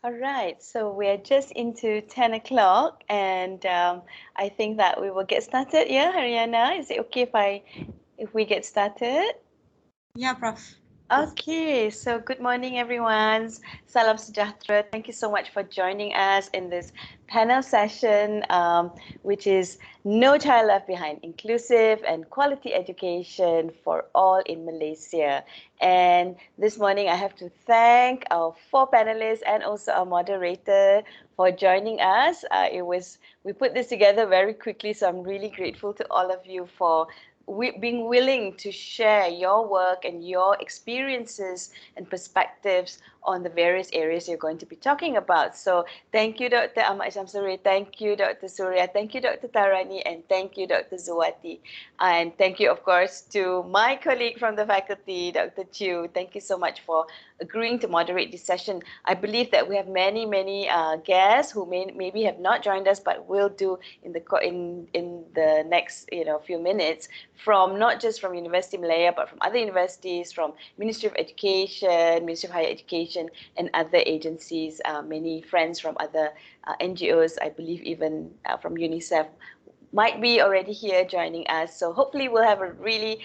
All right, so we're just into 10 o'clock, and I think that we will get started. Yeah, Haryana, is it okay if we get started? Yeah, Prof. Okay, so good morning, everyone. Salam sejahtera. Thank you so much for joining us in this panel session, which is No Child Left Behind, Inclusive and Quality Education for All in Malaysia. And this morning, I have to thank our four panelists and also our moderator for joining us. We put this together very quickly, so I'm really grateful to all of you for being willing to share your work and your experiences and perspectives on the various areas you're going to be talking about. So thank you, Dr. Ahmad Shamsuri. Thank you, Dr. Surya. Thank you, Dr. Tharani. And thank you, Dr. Zuwati. And thank you, of course, to my colleague from the faculty, Dr. Chu. Thank you so much for agreeing to moderate this session. I believe that we have many guests who maybe have not joined us, but will do in the next few minutes, from not just from University of Malaya, but from other universities, from Ministry of Education, Ministry of Higher Education, and other agencies. Many friends from other NGOs, I believe even from UNICEF, might be already here joining us. So hopefully we'll have a really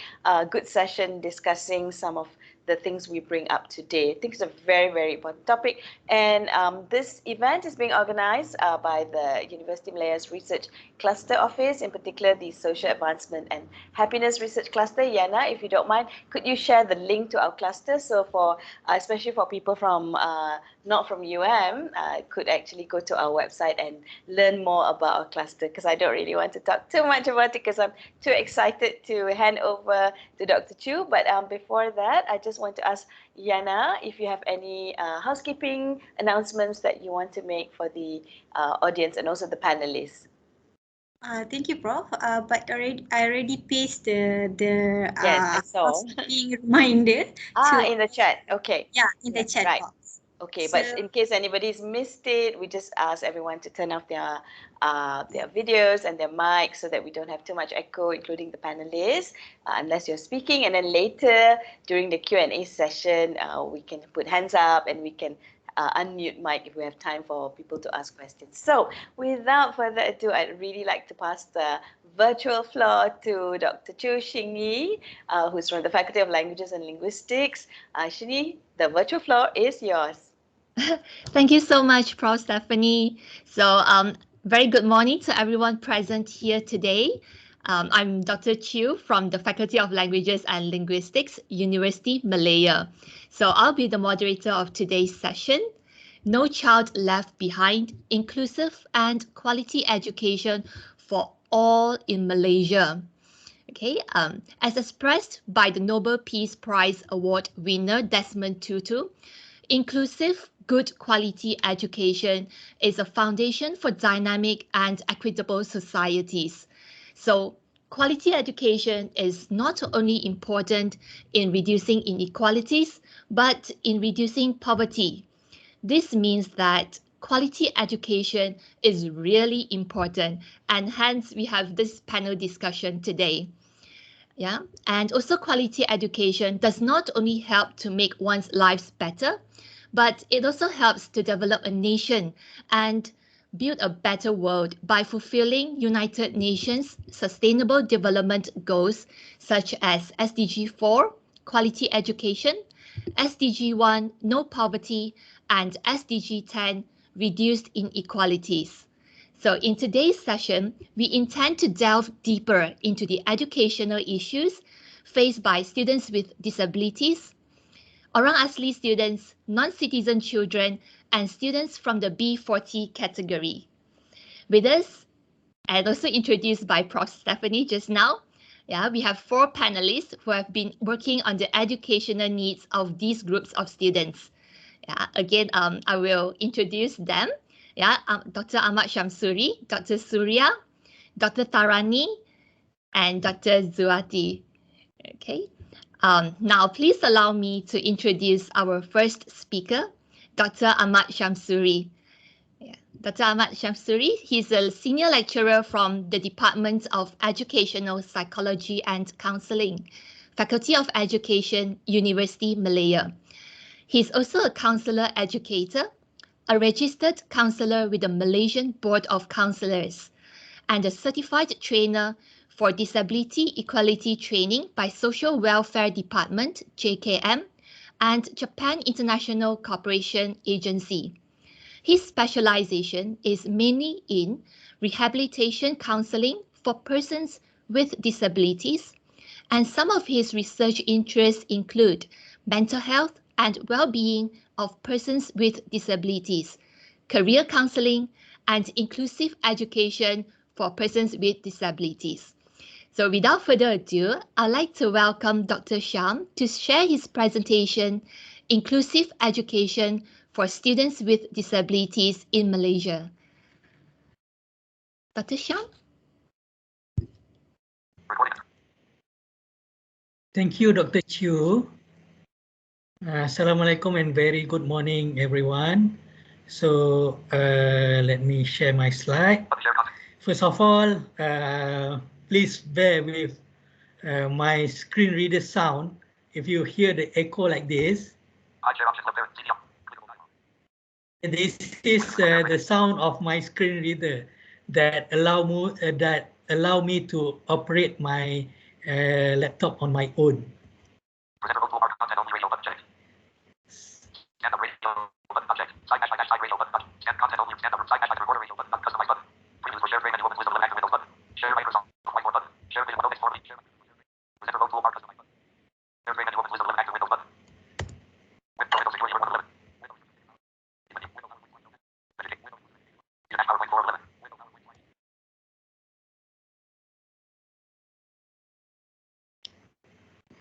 good session discussing some of the things we bring up today. I think it's a very important topic. And this event is being organized by the University of Malaya's Research Cluster Office, in particular the Social Advancement and Happiness Research Cluster. Yana, if you don't mind, could you share the link to our cluster? So for especially for people from not from UM, could actually go to our website and learn more about our cluster, because I don't really want to talk too much about it because I'm too excited to hand over to Dr. Chu. But before that, I just want to ask Yana if you have any housekeeping announcements that you want to make for the audience and also the panelists. Thank you, Prof. But I already pasted the Yes, I saw. housekeeping reminder. In the chat. Okay. Yeah, in the chat right. box. Okay, So, but in case anybody's missed it, we just ask everyone to turn off their videos and their mics so that we don't have too much echo, including the panelists, unless you're speaking. And then later during the Q&A session, we can put hands up and we can unmute mic if we have time for people to ask questions. So without further ado, I'd really like to pass the virtual floor to Dr. Chu Xingyi, who's from the Faculty of Languages and Linguistics. Xingyi, the virtual floor is yours. Thank you so much, Prof. Stephanie. So, very good morning to everyone present here today. I'm Dr. Chiu from the Faculty of Languages and Linguistics, University Malaya. So I'll be the moderator of today's session. No Child Left Behind, Inclusive and Quality Education for All in Malaysia. Okay, as expressed by the Nobel Peace Prize Award winner Desmond Tutu, inclusive, good quality education is a foundation for dynamic and equitable societies. So, quality education is not only important in reducing inequalities, but in reducing poverty. This means that quality education is really important, and hence we have this panel discussion today. Yeah, and also quality education does not only help to make one's lives better, but it also helps to develop a nation and build a better world by fulfilling United Nations Sustainable Development Goals such as SDG 4, quality education, SDG 1, no poverty, and SDG 10, reduced inequalities. So in today's session, we intend to delve deeper into the educational issues faced by students with disabilities, Orang Asli students, non-citizen children, and students from the B40 category. With us, and also introduced by Prof. Stephanie just now, we have four panelists who have been working on the educational needs of these groups of students. Again, I will introduce them. Dr. Ahmad Shamsuri, Dr. Surya, Dr. Tharani, and Dr. Zuwati. Okay. Now, please allow me to introduce our first speaker, Dr. Ahmad Shamsuri. Dr. Ahmad Shamsuri, he's a senior lecturer from the Department of Educational Psychology and Counseling, Faculty of Education, University Malaya. He's also a counselor educator, a registered counsellor with the Malaysian Board of Counsellors, and a certified trainer for Disability Equality Training by Social Welfare Department, JKM, and Japan International Cooperation Agency. His specialization is mainly in rehabilitation counseling for persons with disabilities, and some of his research interests include mental health and well-being of persons with disabilities, career counseling, and inclusive education for persons with disabilities. So without further ado, I'd like to welcome Dr. Sham to share his presentation, Inclusive Education for Students with Disabilities in Malaysia. Dr. Sham? Thank you, Dr. Chew. Assalamualaikum and very good morning, everyone. So let me share my slide. First of all, please bear with my screen reader sound. If you hear the echo like this, this is the sound of my screen reader that allow me to operate my laptop on my own.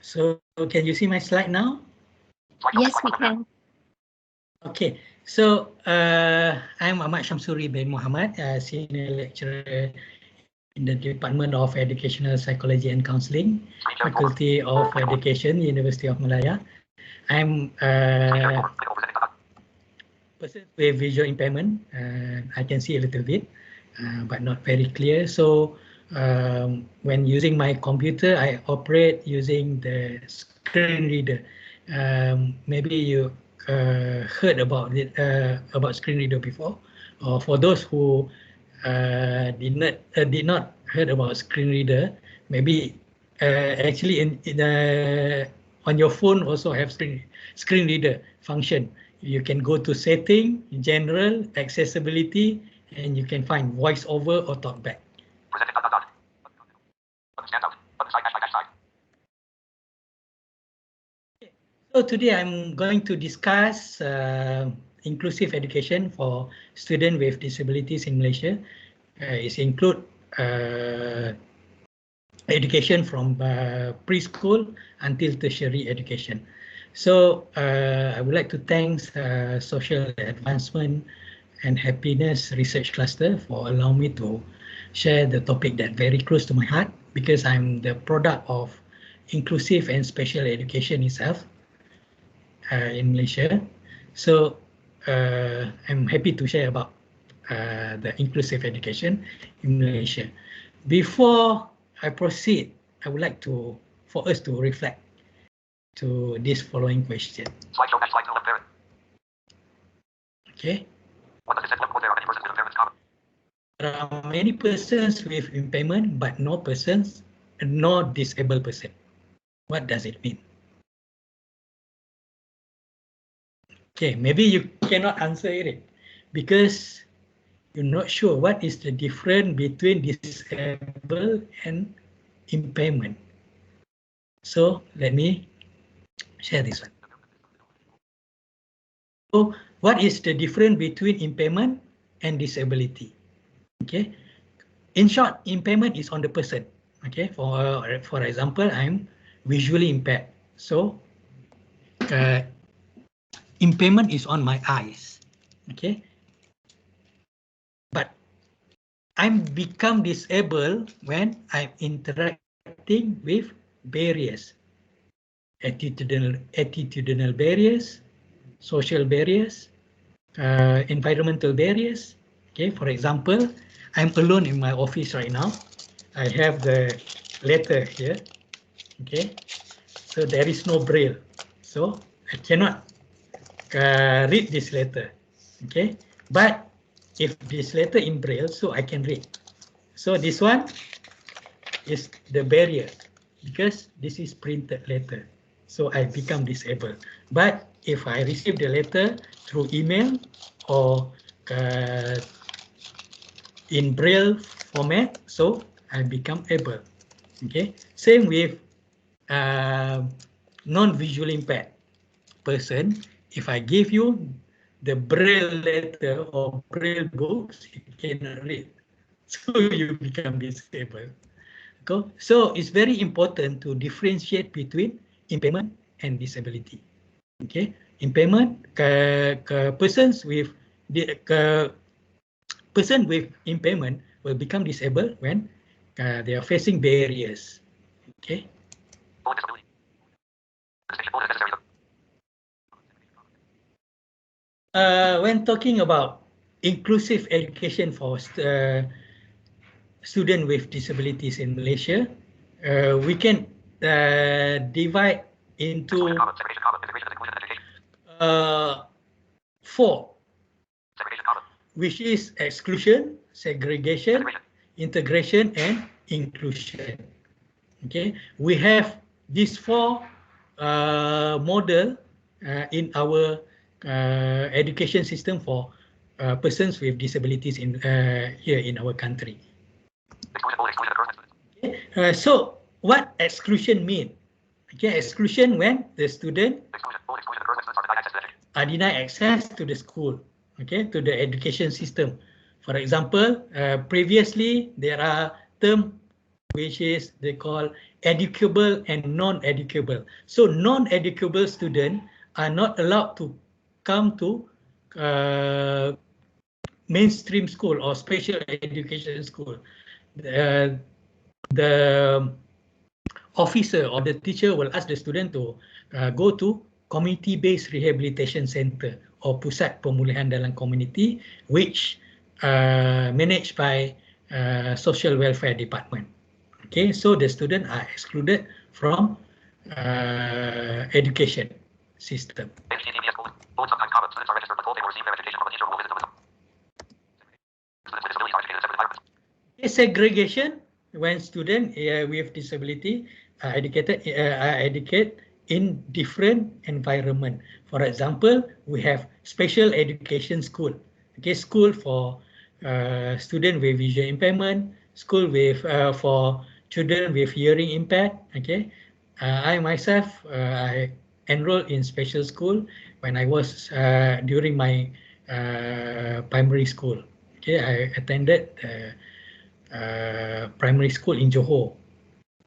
So can you see my slide now? Yes, we can. Okay, so I'm Ahmad Shamsuri bin Muhamad, Senior Lecturer in the Department of Educational Psychology and Counseling, Faculty of Education, University of Malaya. I'm a person with visual impairment. I can see a little bit, but not very clear. So when using my computer, I operate using the screen reader. Maybe you heard about it about screen reader before, or for those who did not heard about screen reader, maybe actually on your phone also have screen reader function. You can go to setting, general, accessibility, and you can find voice over or talkback. So today I'm going to discuss inclusive education for students with disabilities in Malaysia. It includes education from preschool until tertiary education. So I would like to thank Social Advancement and Happiness Research Cluster for allowing me to share the topic that very close to my heart, because I'm the product of inclusive and special education itself in Malaysia. So I'm happy to share about the inclusive education in Malaysia. Before I proceed, I would like for us to reflect to this following question. Okay. There are many persons with impairment, but no disabled person. What does it mean? Okay, maybe you cannot answer it because you're not sure what is the difference between disabled and impairment. So let me share this one. So what is the difference between impairment and disability? Okay, in short, impairment is on the person. Okay, for example, I'm visually impaired, so impairment is on my eyes. Okay, but I'm become disabled when I'm interacting with barriers, attitudinal barriers, social barriers, environmental barriers. Okay, for example, I'm alone in my office right now. I have the letter here. Okay, so there is no braille, so I cannot read this letter. Okay, but if this letter in Braille, so I can read. So this one is the barrier because this is printed letter. So I become disabled. But if I receive the letter through email or in Braille format, so I become able. Okay, same with non-visual impaired person. If I give you the Braille letter or Braille books, you cannot read, so you become disabled. Okay? So it's very important to differentiate between impairment and disability. Okay, impairment, persons with person with impairment will become disabled when they are facing barriers. Okay. When talking about inclusive education for students with disabilities in Malaysia, we can divide into 4, which is exclusion, segregation, integration, and inclusion. Okay, we have these 4 model in our education system for persons with disabilities in here in our country. Okay. So what exclusion mean? Okay, exclusion when the student are denied access to the school, okay, to the education system. For example, previously there are terms which is they call educable and non-educable. So non-educable students are not allowed to come to mainstream school or special education school. The officer or the teacher will ask the student to go to community-based rehabilitation center or pusat pemulihan dalam community, which managed by social welfare department. Okay, so the students are excluded from education system. Segregation when students with disability are educated in different environment. For example, we have special education school. Okay, school for students with visual impairment, school with for children with hearing impaired. Okay, I myself I enrolled in special school when I was during my primary school. Okay, I attended primary school in Johor.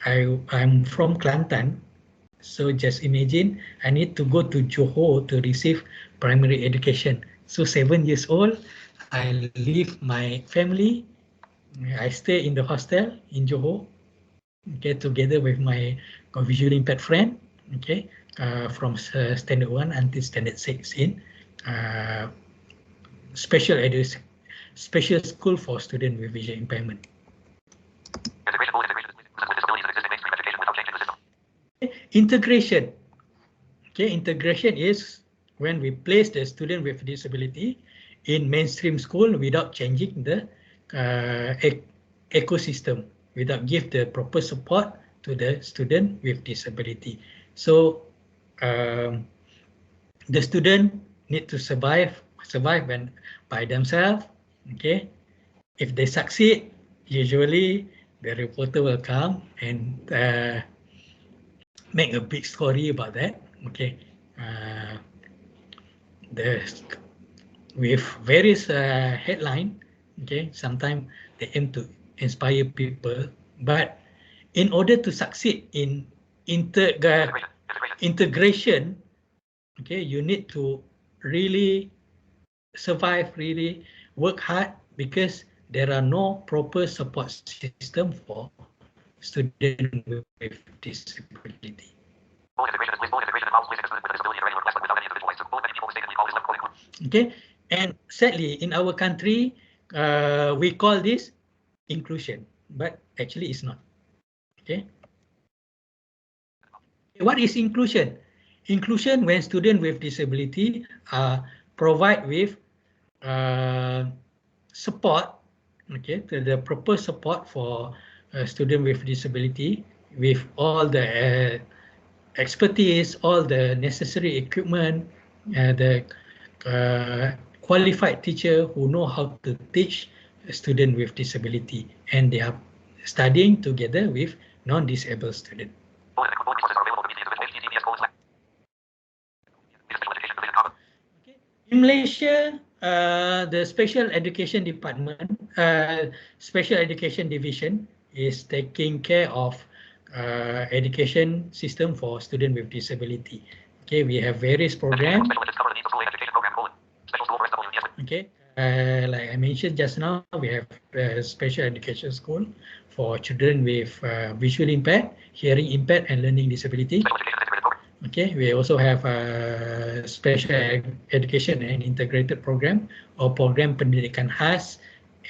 I'm from Kelantan, so just imagine I need to go to Johor to receive primary education. So 7 years old, I leave my family. I stay in the hostel in Johor, okay, together with my visually impaired friend, okay, from standard 1 until standard 6 in special school for students with visual impairment. Integration. Okay, integration is when we place the student with disability in mainstream school without changing the ecosystem, without give the proper support to the student with disability. So the student need to survive when by themselves. Okay, if they succeed, usually the reporter will come and make a big story about that. Okay, with various headline. Okay, sometimes they aim to inspire people, but in order to succeed in integration, okay, you need to really survive, really work hard, because there are no proper support system for students with disability. Okay, and sadly in our country we call this inclusion, but actually it's not. Okay, what is inclusion? Inclusion when students with disability are provided with support, okay, the proper support for a student with disability with all the expertise, all the necessary equipment, the qualified teacher who know how to teach a student with disability, and they are studying together with non-disabled students. In Malaysia, the Special Education Department, Special Education Division is taking care of education system for students with disability. Okay, we have various programs. Okay, like I mentioned just now, we have a special education school for children with visually impaired, hearing impaired, and learning disability. Okay, we also have a special education and integrated program or program pendidikan khas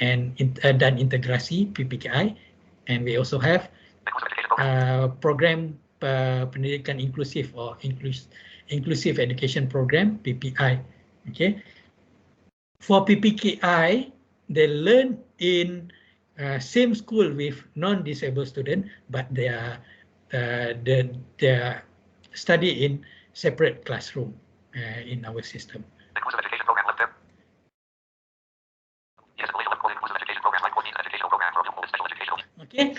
and dan integrasi (PPKI), and we also have program pendidikan inklusif or inclusive education program (PPI). Okay, for PPKI, they learn in same school with non-disabled student, but they are study in separate classroom in our system. Okay,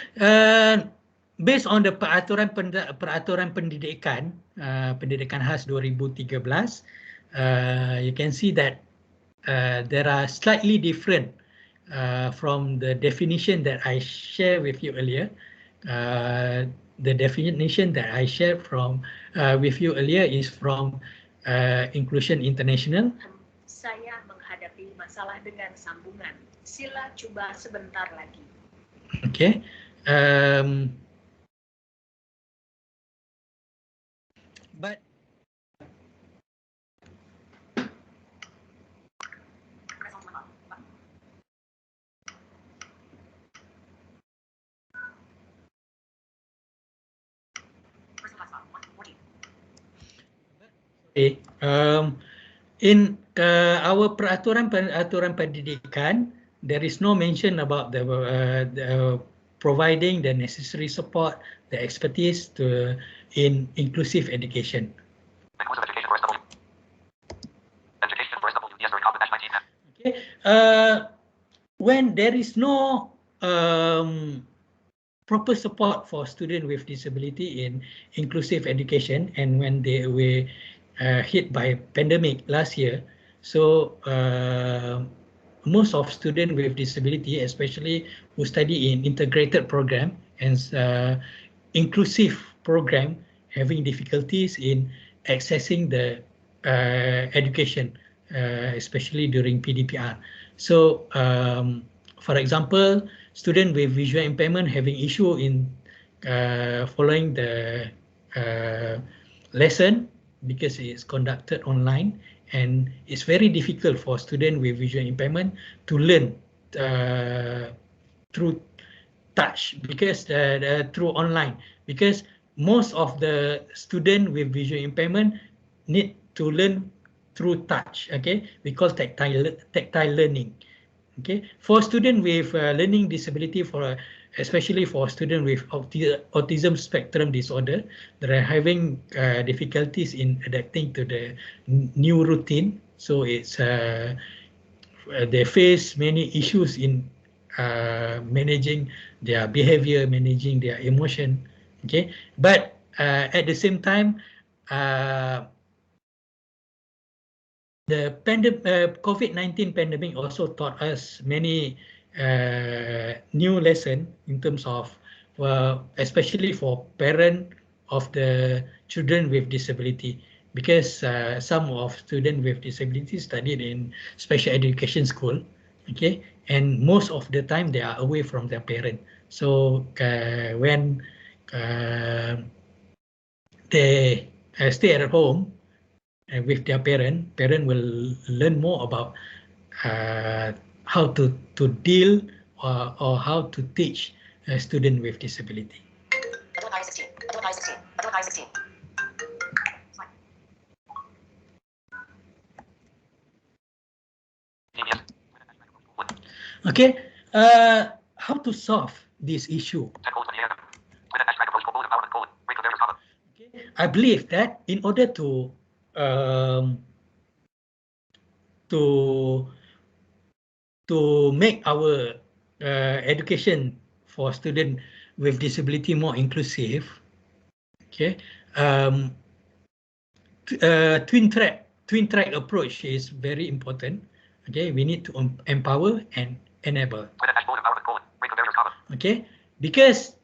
based on the peraturan pendidikan pendidikan khas 2013, you can see that there are slightly different from the definition that I shared with you earlier. The definition that I shared with you earlier is from Inclusion International. Saya menghadapi masalah dengan sambungan. Sila coba sebentar lagi. Okay. But in our peraturan pendidikan, there is no mention about the providing the necessary support, the expertise in inclusive education. Okay. When there is no proper support for students with disability in inclusive education, and when they were hit by pandemic last year, so most of students with disability, especially who study in integrated program and inclusive program, having difficulties in accessing the education, especially during PDPR. So, for example, students with visual impairment having issue in following the lesson because it's conducted online, and it's very difficult for students with visual impairment to learn through touch because through online, because most of the students with visual impairment need to learn through touch. Okay, we call tactile learning. Okay, for students with learning disability, especially for students with autism spectrum disorder, that are having difficulties in adapting to the new routine. So it's they face many issues in managing their behavior, managing their emotion. Okay, but at the same time, the COVID-19 pandemic also taught us many new lessons in terms of, especially for parents of the children with disability, because some of students with disability studied in special education school, okay, and most of the time they are away from their parent. So when they stay at home with their parent will learn more about how to deal or how to teach a student with disability. Okay, how to solve this issue? Okay. I believe that in order to make our education for students with disability more inclusive, okay, twin track approach is very important. Okay, we need to empower and enable. Okay, because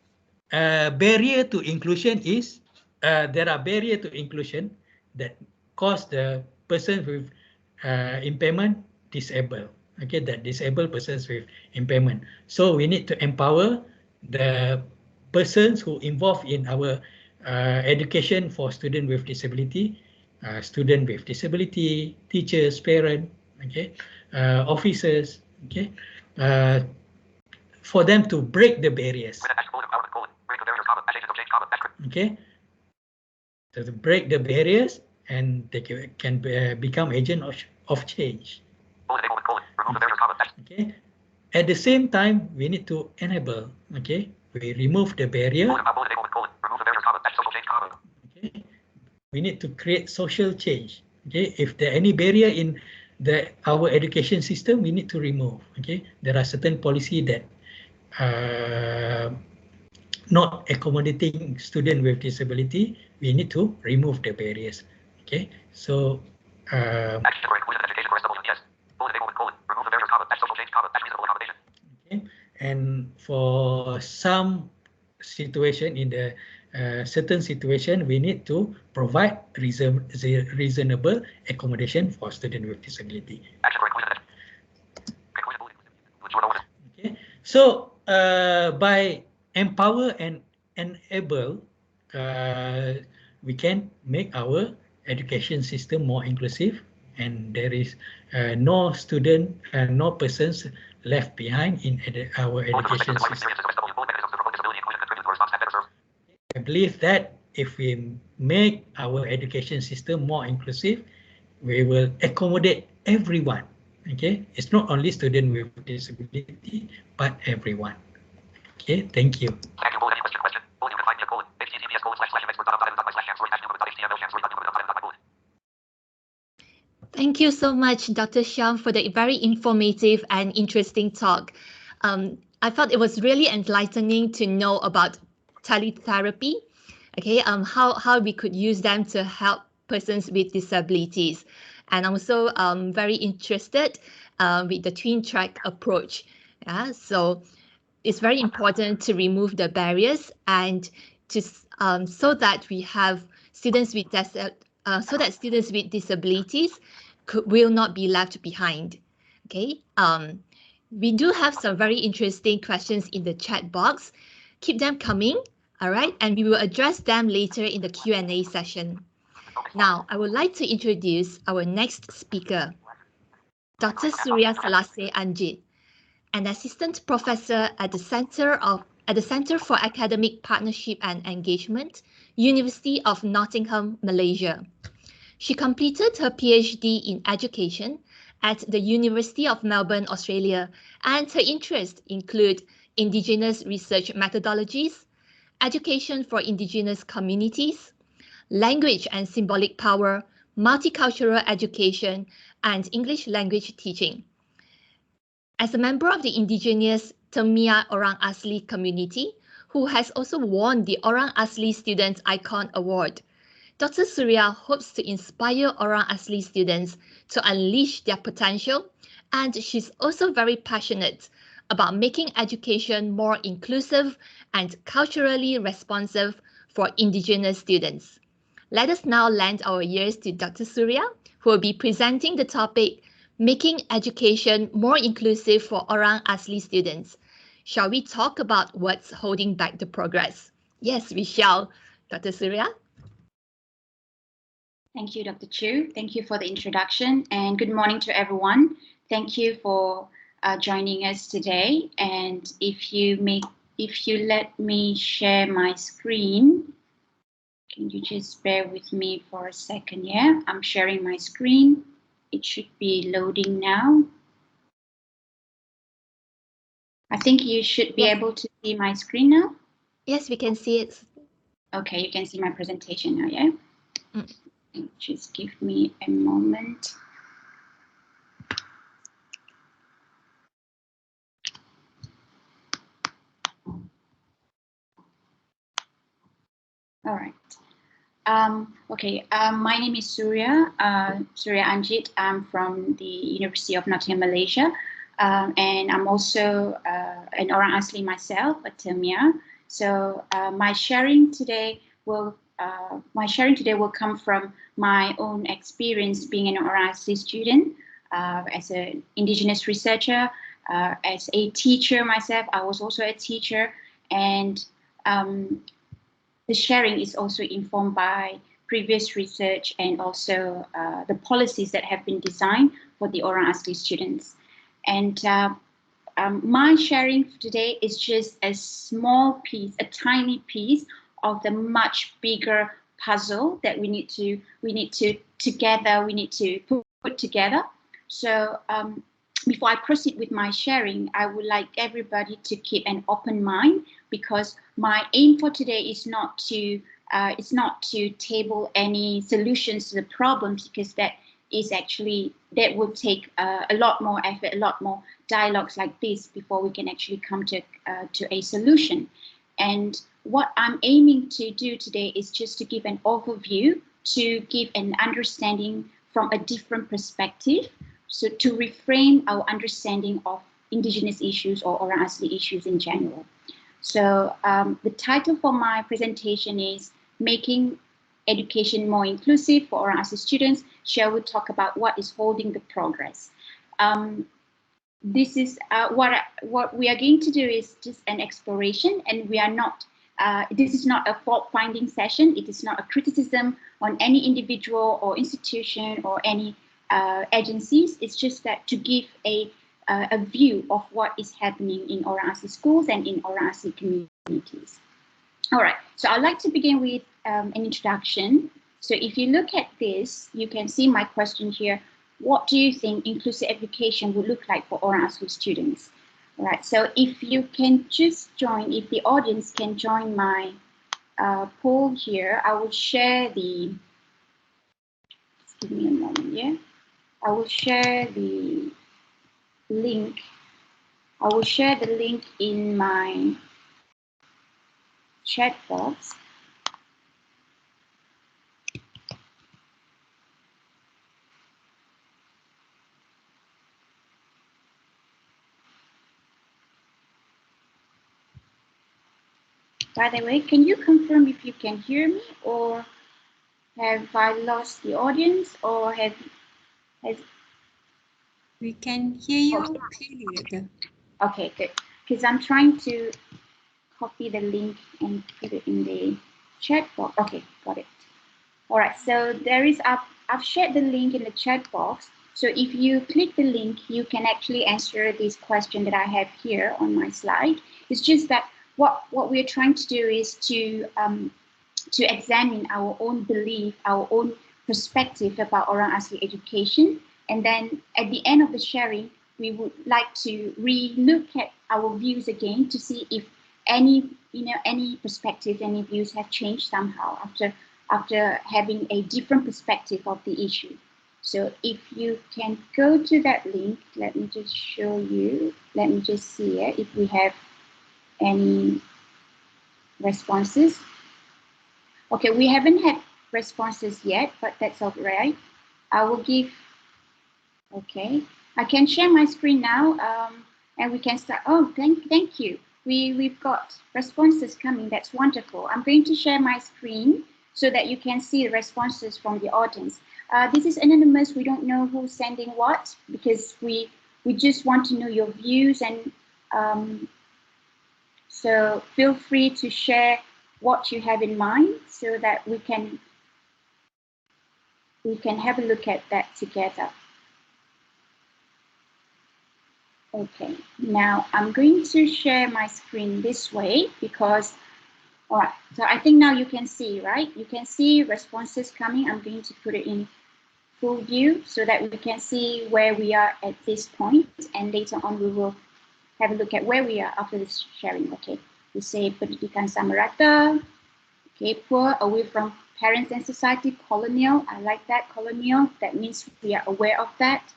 barrier to inclusion is there are barrier to inclusion that cause the person with impairment disabled. Okay, that disabled persons with impairment. So we need to empower the persons who involved in our education for student with disability, teachers, parents, okay, officers, okay, for them to break the barriers. Okay, to break the barriers and they can become agent of change. Okay. At the same time, we need to enable. Okay, we remove the barrier. Okay, we need to create social change. Okay, if there any barrier in our education system, we need to remove. Okay, there are certain policy that not accommodating student with disability, we need to remove the barriers. Okay, so okay. And for some situation in the certain situation, we need to provide reasonable accommodation for student with disability. Okay, so by empower and enable, we can make our education system more inclusive, and there is no student and no persons left behind in our education system. I believe that if we make our education system more inclusive, we will accommodate everyone. Okay, it's not only student with disability, but everyone. Okay, thank you. Thank you so much, Dr. Sham, for the very informative and interesting talk. I thought it was really enlightening to know about teletherapy, okay, how we could use them to help persons with disabilities. And I'm also very interested with the twin track approach. Yeah, so it's very important to remove the barriers and to so that we have students with students with disabilities will not be left behind. Okay. We do have some very interesting questions in the chat box. Keep them coming. All right, and we will address them later in the Q&A session. Now, I would like to introduce our next speaker, Dr. Surya Selasih Angit, an assistant professor at the Center for Academic Partnership and Engagement, University of Nottingham, Malaysia. She completed her PhD in education at the University of Melbourne, Australia, and her interests include Indigenous research methodologies, education for Indigenous communities, language and symbolic power, multicultural education, and English language teaching. As a member of the indigenous Temia Orang Asli community, who has also won the Orang Asli Students Icon Award, Dr. Surya hopes to inspire Orang Asli students to unleash their potential, and she's also very passionate about making education more inclusive and culturally responsive for indigenous students. Let us now lend our ears to Dr. Surya, who will be presenting the topic Making Education More Inclusive for Orang Asli Students. Shall we talk about what's holding back the progress? Yes, we shall. Dr. Surya? Thank you, Dr. Chu. Thank you for the introduction, and good morning to everyone. Thank you for joining us today. And if you let me share my screen, can you just bear with me for a second? Yeah, I'm sharing my screen. It should be loading now. I think you should be able to see my screen now. Yes, we can see it. Okay, you can see my presentation now, yeah? Just give me a moment. All right. My name is Surya, Surya Angit. I'm from the University of Nottingham, Malaysia. And I'm also an orang asli myself, a Temia. So my sharing today will come from my own experience being an orang asli student, as an indigenous researcher, as a teacher myself. I was also a teacher, and the sharing is also informed by previous research and also the policies that have been designed for the orang asli students. And my sharing today is just a small piece, a tiny piece of the much bigger puzzle that we need to put together. So before I proceed with my sharing, I would like everybody to keep an open mind, because my aim for today is not to table any solutions to the problems, because that will take a lot more effort, a lot more dialogues like this before we can actually come to a solution. And what I'm aiming to do today is just to give an overview, to give an understanding from a different perspective, so to reframe our understanding of indigenous issues or orang asli issues in general. So the title for my presentation is Making Education More Inclusive for Orang Asli Students. Shall we talk about what is holding the progress? This is what we are going to do is just an exploration, and we are not. This is not a fault-finding session. It is not a criticism on any individual or institution or any agencies. It's just that to give a view of what is happening in orang asli schools and in orang asli communities. All right, so I'd like to begin with an introduction. So if you look at this, you can see my question here. What do you think inclusive education would look like for orang asli students? All right, so if you can just join, if the audience can join my poll here, I will share the, just give me a moment, yeah? I will share the link. I will share the link in my chat box. By the way, can you confirm if you can hear me, or have I lost the audience, or has We can hear you clearly. Okay, good. Because I'm trying to copy the link and put it in the chat box. Okay, got it. All right, so there is, I've shared the link in the chat box. So if you click the link, you can actually answer this question that I have here on my slide. It's just that what we're trying to do is to examine our own belief, our own perspective about orang asli education. And then at the end of the sharing, we would like to re-look at our views again to see if any perspective, any views have changed somehow after having a different perspective of the issue. So if you can go to that link, let me just show you, let me just see it, if we have any responses. Okay, we haven't had responses yet, but that's all right. I will give, okay, I can share my screen now, and we can start. Oh, thank you. We've got responses coming. That's wonderful. I'm going to share my screen so that you can see the responses from the audience. This is anonymous. We don't know who's sending what, because we just want to know your views, and so feel free to share what you have in mind so that we can have a look at that together. Okay, now I'm going to share my screen this way because, all right, so I think now you can see, right? You can see responses coming. I'm going to put it in full view so that we can see where we are at this point, and later on we will have a look at where we are after this sharing. Okay, we say pendidikan sama rata. Okay, poor, away from parents and society, colonial. I like that, colonial. That means we are aware of that.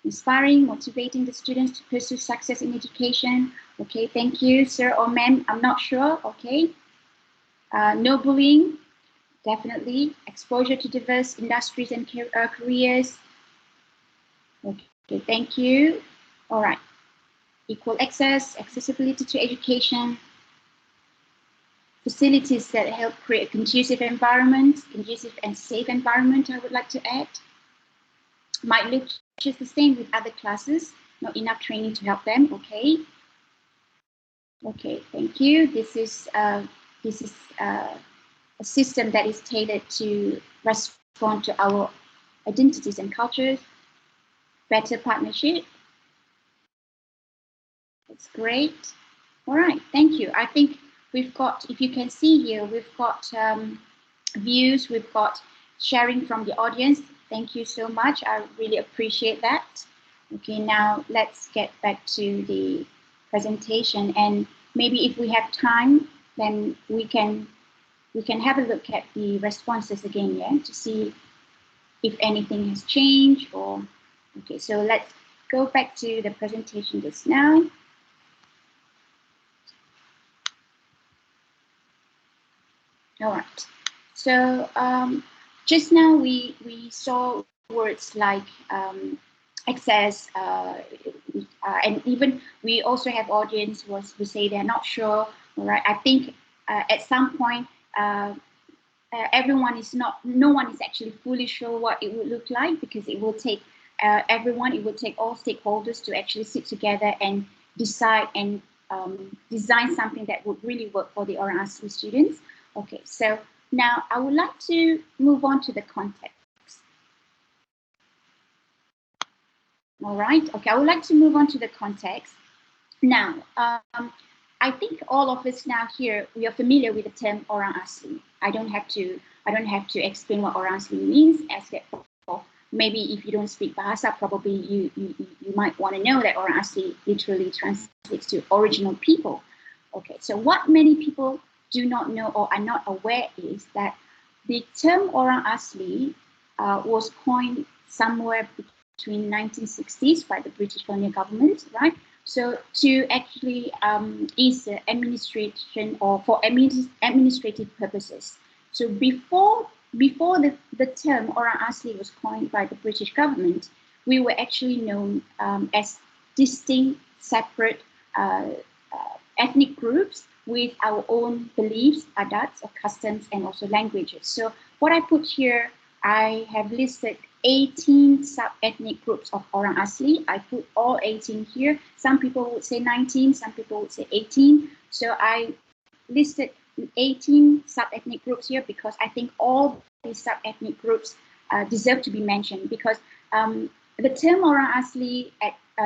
Inspiring, motivating the students to pursue success in education. Okay, thank you, sir or ma'am. I'm not sure. Okay. No bullying, definitely. Exposure to diverse industries and careers. Okay, thank you. All right. Equal access, accessibility to education. Facilities that help create a conducive environment, conducive and safe environment, I would like to add. Might look just the same with other classes, not enough training to help them, okay. Okay, thank you. This is a system that is tailored to respond to our identities and cultures. Better partnership. That's great. All right, thank you. I think we've got, if you can see here, we've got views, we've got sharing from the audience. Thank you so much. I really appreciate that. Okay, now let's get back to the presentation, and maybe if we have time, then we can have a look at the responses again, yeah, to see if anything has changed or, okay, so let's go back to the presentation just now. All right, so just now we saw words like access, and even we also have audience who say they're not sure. All right, I think at some point everyone is not, no one is actually fully sure what it would look like, because it will take everyone, it will take all stakeholders to actually sit together and decide and design something that would really work for the Orang Asli students. Okay, so now I would like to move on to the context. All right, okay, I would like to move on to the context. Now, I think all of us now here, we are familiar with the term Orang Asli. I don't have to explain what Orang Asli means, except for maybe if you don't speak Bahasa, probably you might want to know that Orang Asli literally translates to original people. Okay, so what many people do not know or are not aware is that the term Orang Asli was coined somewhere between 1960s by the British colonial government, right? So to actually is administration or for administrative purposes. So before the term Orang Asli was coined by the British government, we were actually known as distinct, separate ethnic groups with our own beliefs, adats, or customs, and also languages. So what I put here, I have listed 18 sub-ethnic groups of Orang Asli. I put all 18 here. Some people would say 19, some people would say 18. So I listed 18 sub-ethnic groups here because I think all these sub-ethnic groups deserve to be mentioned, because the term Orang Asli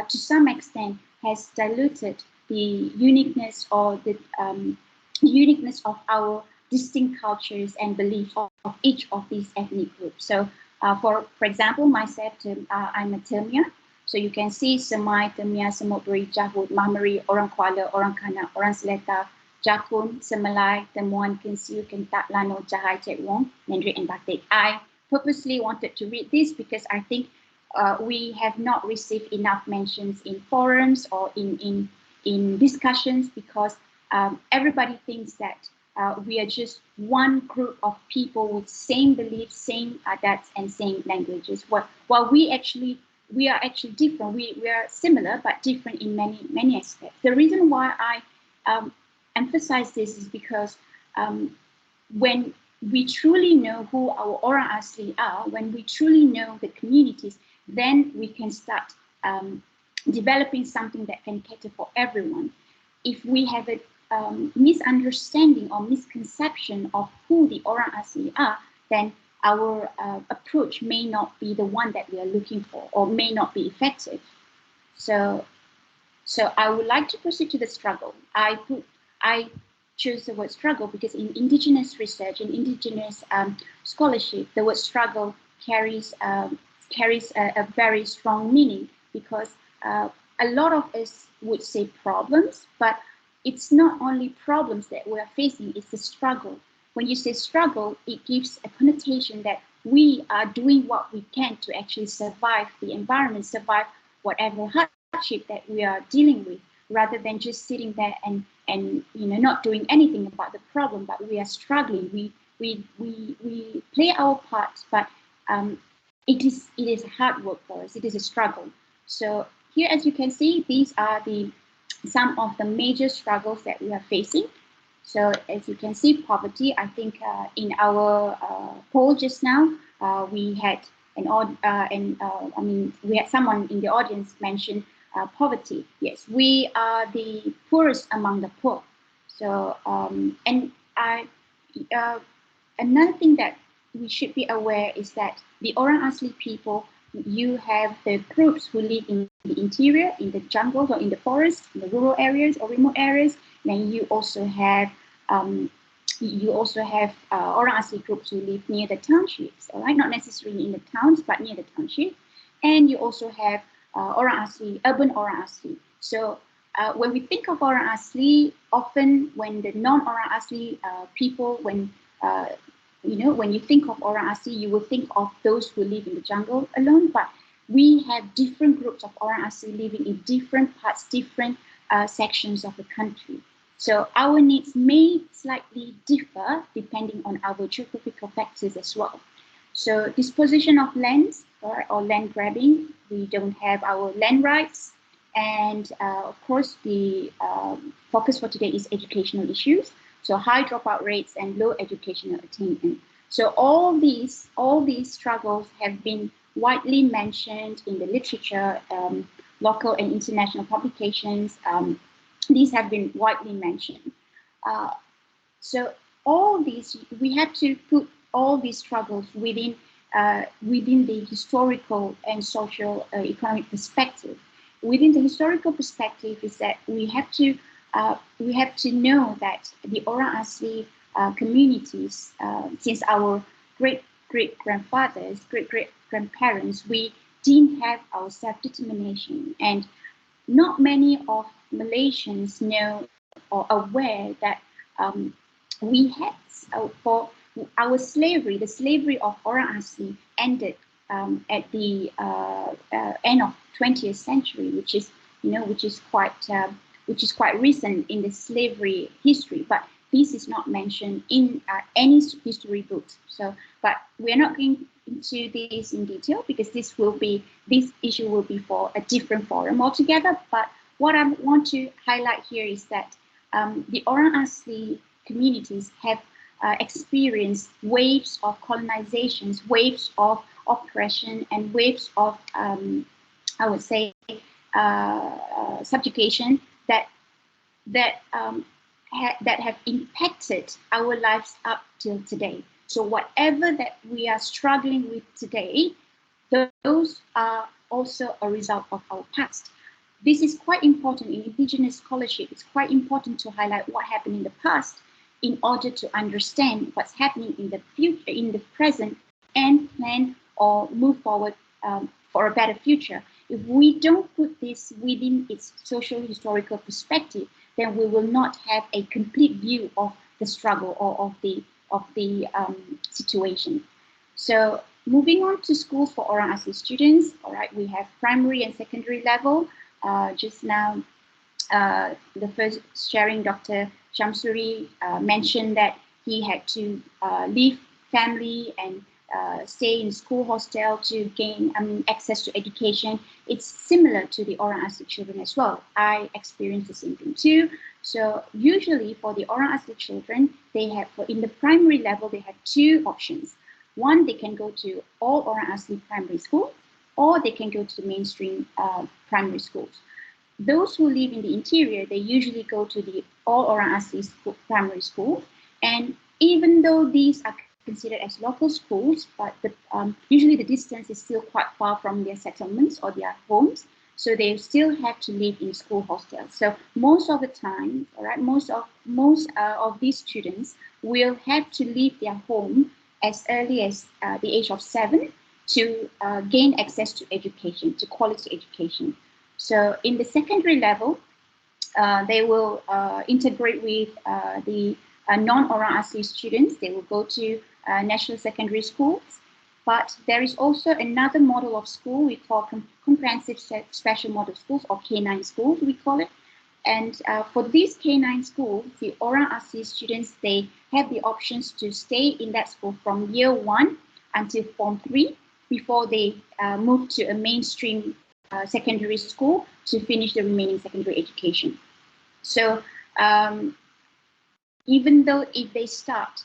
to some extent has diluted the uniqueness or the uniqueness of our distinct cultures and beliefs of each of these ethnic groups. So for example, myself, I'm a Termia. So you can see Semai, Termia, Semut-Beri, Jahud, Mahmeri, Orang Kuala, Orang Kanak, Orang Seletar, Jakun, Semelai, Temuan, Kensiu, Kentak, Lano, Jahai, Cek Wong, Mandarin, and Batik. I purposely wanted to read this because I think we have not received enough mentions in forums or in discussions, because everybody thinks that we are just one group of people with same beliefs, same adats, and same languages. While we are actually different. We are similar but different in many aspects. The reason why I emphasize this is because when we truly know who our Orang Asli are, when we truly know the communities, then we can start developing something that can cater for everyone. If we have a misunderstanding or misconception of who the Orang Asli are, then our approach may not be the one that we are looking for, or may not be effective. So I would like to proceed to the struggle. I chose the word struggle because in indigenous research, in indigenous scholarship, the word struggle carries a very strong meaning, because a lot of us would say problems, but it's not only problems that we are facing, it's a struggle. When you say struggle, it gives a connotation that we are doing what we can to actually survive the environment, survive whatever hardship that we are dealing with, rather than just sitting there and not doing anything about the problem, but we are struggling. We play our part, but it is hard work for us. It is a struggle. So here, as you can see, these are some of the major struggles that we are facing. So as you can see, poverty. I think in our poll just now, we had we had someone in the audience mention poverty. Yes, we are the poorest among the poor. So another thing that we should be aware is that the Orang Asli people, you have the groups who live in the interior, in the jungles or in the forest, in the rural areas or remote areas. Then you also have Orang Asli groups who live near the townships, all right? Not necessarily in the towns, but near the township. And you also have Orang Asli, urban Orang Asli. So when we think of Orang Asli, often when the non-Orang Asli people, when you think of Orang Asli, you will think of those who live in the jungle alone, but we have different groups of Orang Asli living in different parts, different sections of the country. So our needs may slightly differ depending on our geographical factors as well. So disposition of lands or land grabbing, we don't have our land rights. And of course, the focus for today is educational issues. So high dropout rates and low educational attainment. So all these struggles have been widely mentioned in the literature, local and international publications. These have been widely mentioned. So all these, we have to put all these struggles within the historical and social economic perspective. Within the historical perspective is that we have to know that the Orang Asli communities, since our great-great-grandfathers, great-great-grandparents, we didn't have our self-determination, and not many of Malaysians know or aware that we had for our slavery, the slavery of Orang Asli ended at the end of 20th century, which is quite recent in the slavery history. But this is not mentioned in any history books. So, but we are not going into this in detail because this issue will be for a different forum altogether. But what I want to highlight here is that the Orang Asli communities have experienced waves of colonizations, waves of oppression, and waves of, I would say, subjugation that have impacted our lives up till today. So whatever that we are struggling with today, those are also a result of our past. This is quite important in indigenous scholarship. It's quite important to highlight what happened in the past in order to understand what's happening in the future, in the present, and plan or move forward for a better future. If we don't put this within its social historical perspective, then we will not have a complete view of the struggle or of the situation. So moving on to schools for Orang Asli students, all right, we have primary and secondary level. Just now, the first sharing, Dr. Shamsuri mentioned that he had to leave family and stay in school hostel to gain access to education. It's similar to the Orang Asli children as well. I experienced the same thing too. So usually for the Orang Asli children, they have, in the primary level, they have two options. One, they can go to all Orang Asli primary school, or they can go to the mainstream primary schools. Those who live in the interior, they usually go to the all Orang Asli primary school. And even though these are considered as local schools, but usually the distance is still quite far from their settlements or their homes, so they still have to live in school hostels. So most of the time, all right, most of these students will have to leave their home as early as the age of 7 to gain access to education, to quality education. So in the secondary level, they will integrate with the non-Orang Asli students. They will go to national secondary schools. But there is also another model of school we call comprehensive special model schools, or K9 schools we call it. And for these K9 schools, the Orang Asli students, they have the options to stay in that school from year 1 until Form 3 before they move to a mainstream secondary school to finish the remaining secondary education. So even though if they start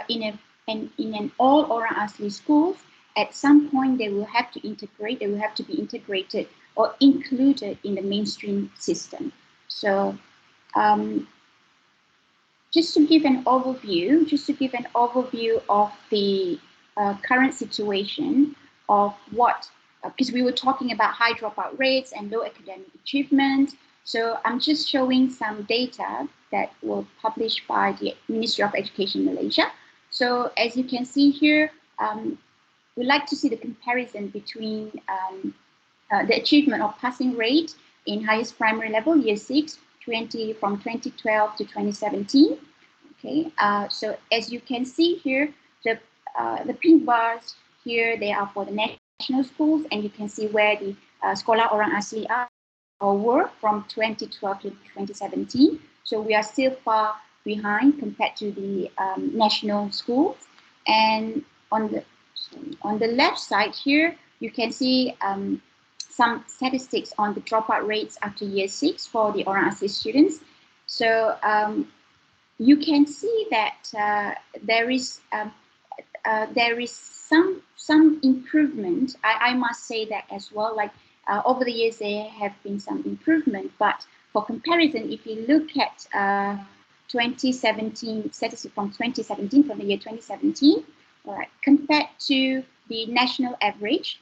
in an all Orang Asli schools, at some point they will have to integrate, they will have to be integrated or included in the mainstream system. So just to give an overview of the current situation of what, because we were talking about high dropout rates and low academic achievement. So I'm just showing some data that were published by the Ministry of Education Malaysia. So as you can see here, we like to see the comparison between the achievement or passing rate in highest primary level, year 6, from 2012 to 2017. Okay, so as you can see here, the pink bars here, they are for the national schools, and you can see where the Sekolah Orang Asli are or were from 2012 to 2017. So we are still far behind compared to the national schools. And on the left side here, you can see some statistics on the dropout rates after year 6 for the Orang Asli students. So you can see that there is some improvement. I must say that as well. Like over the years, there have been some improvement. But for comparison, if you look at 2017 statistics from 2017, from the year 2017, all right, compared to the national average,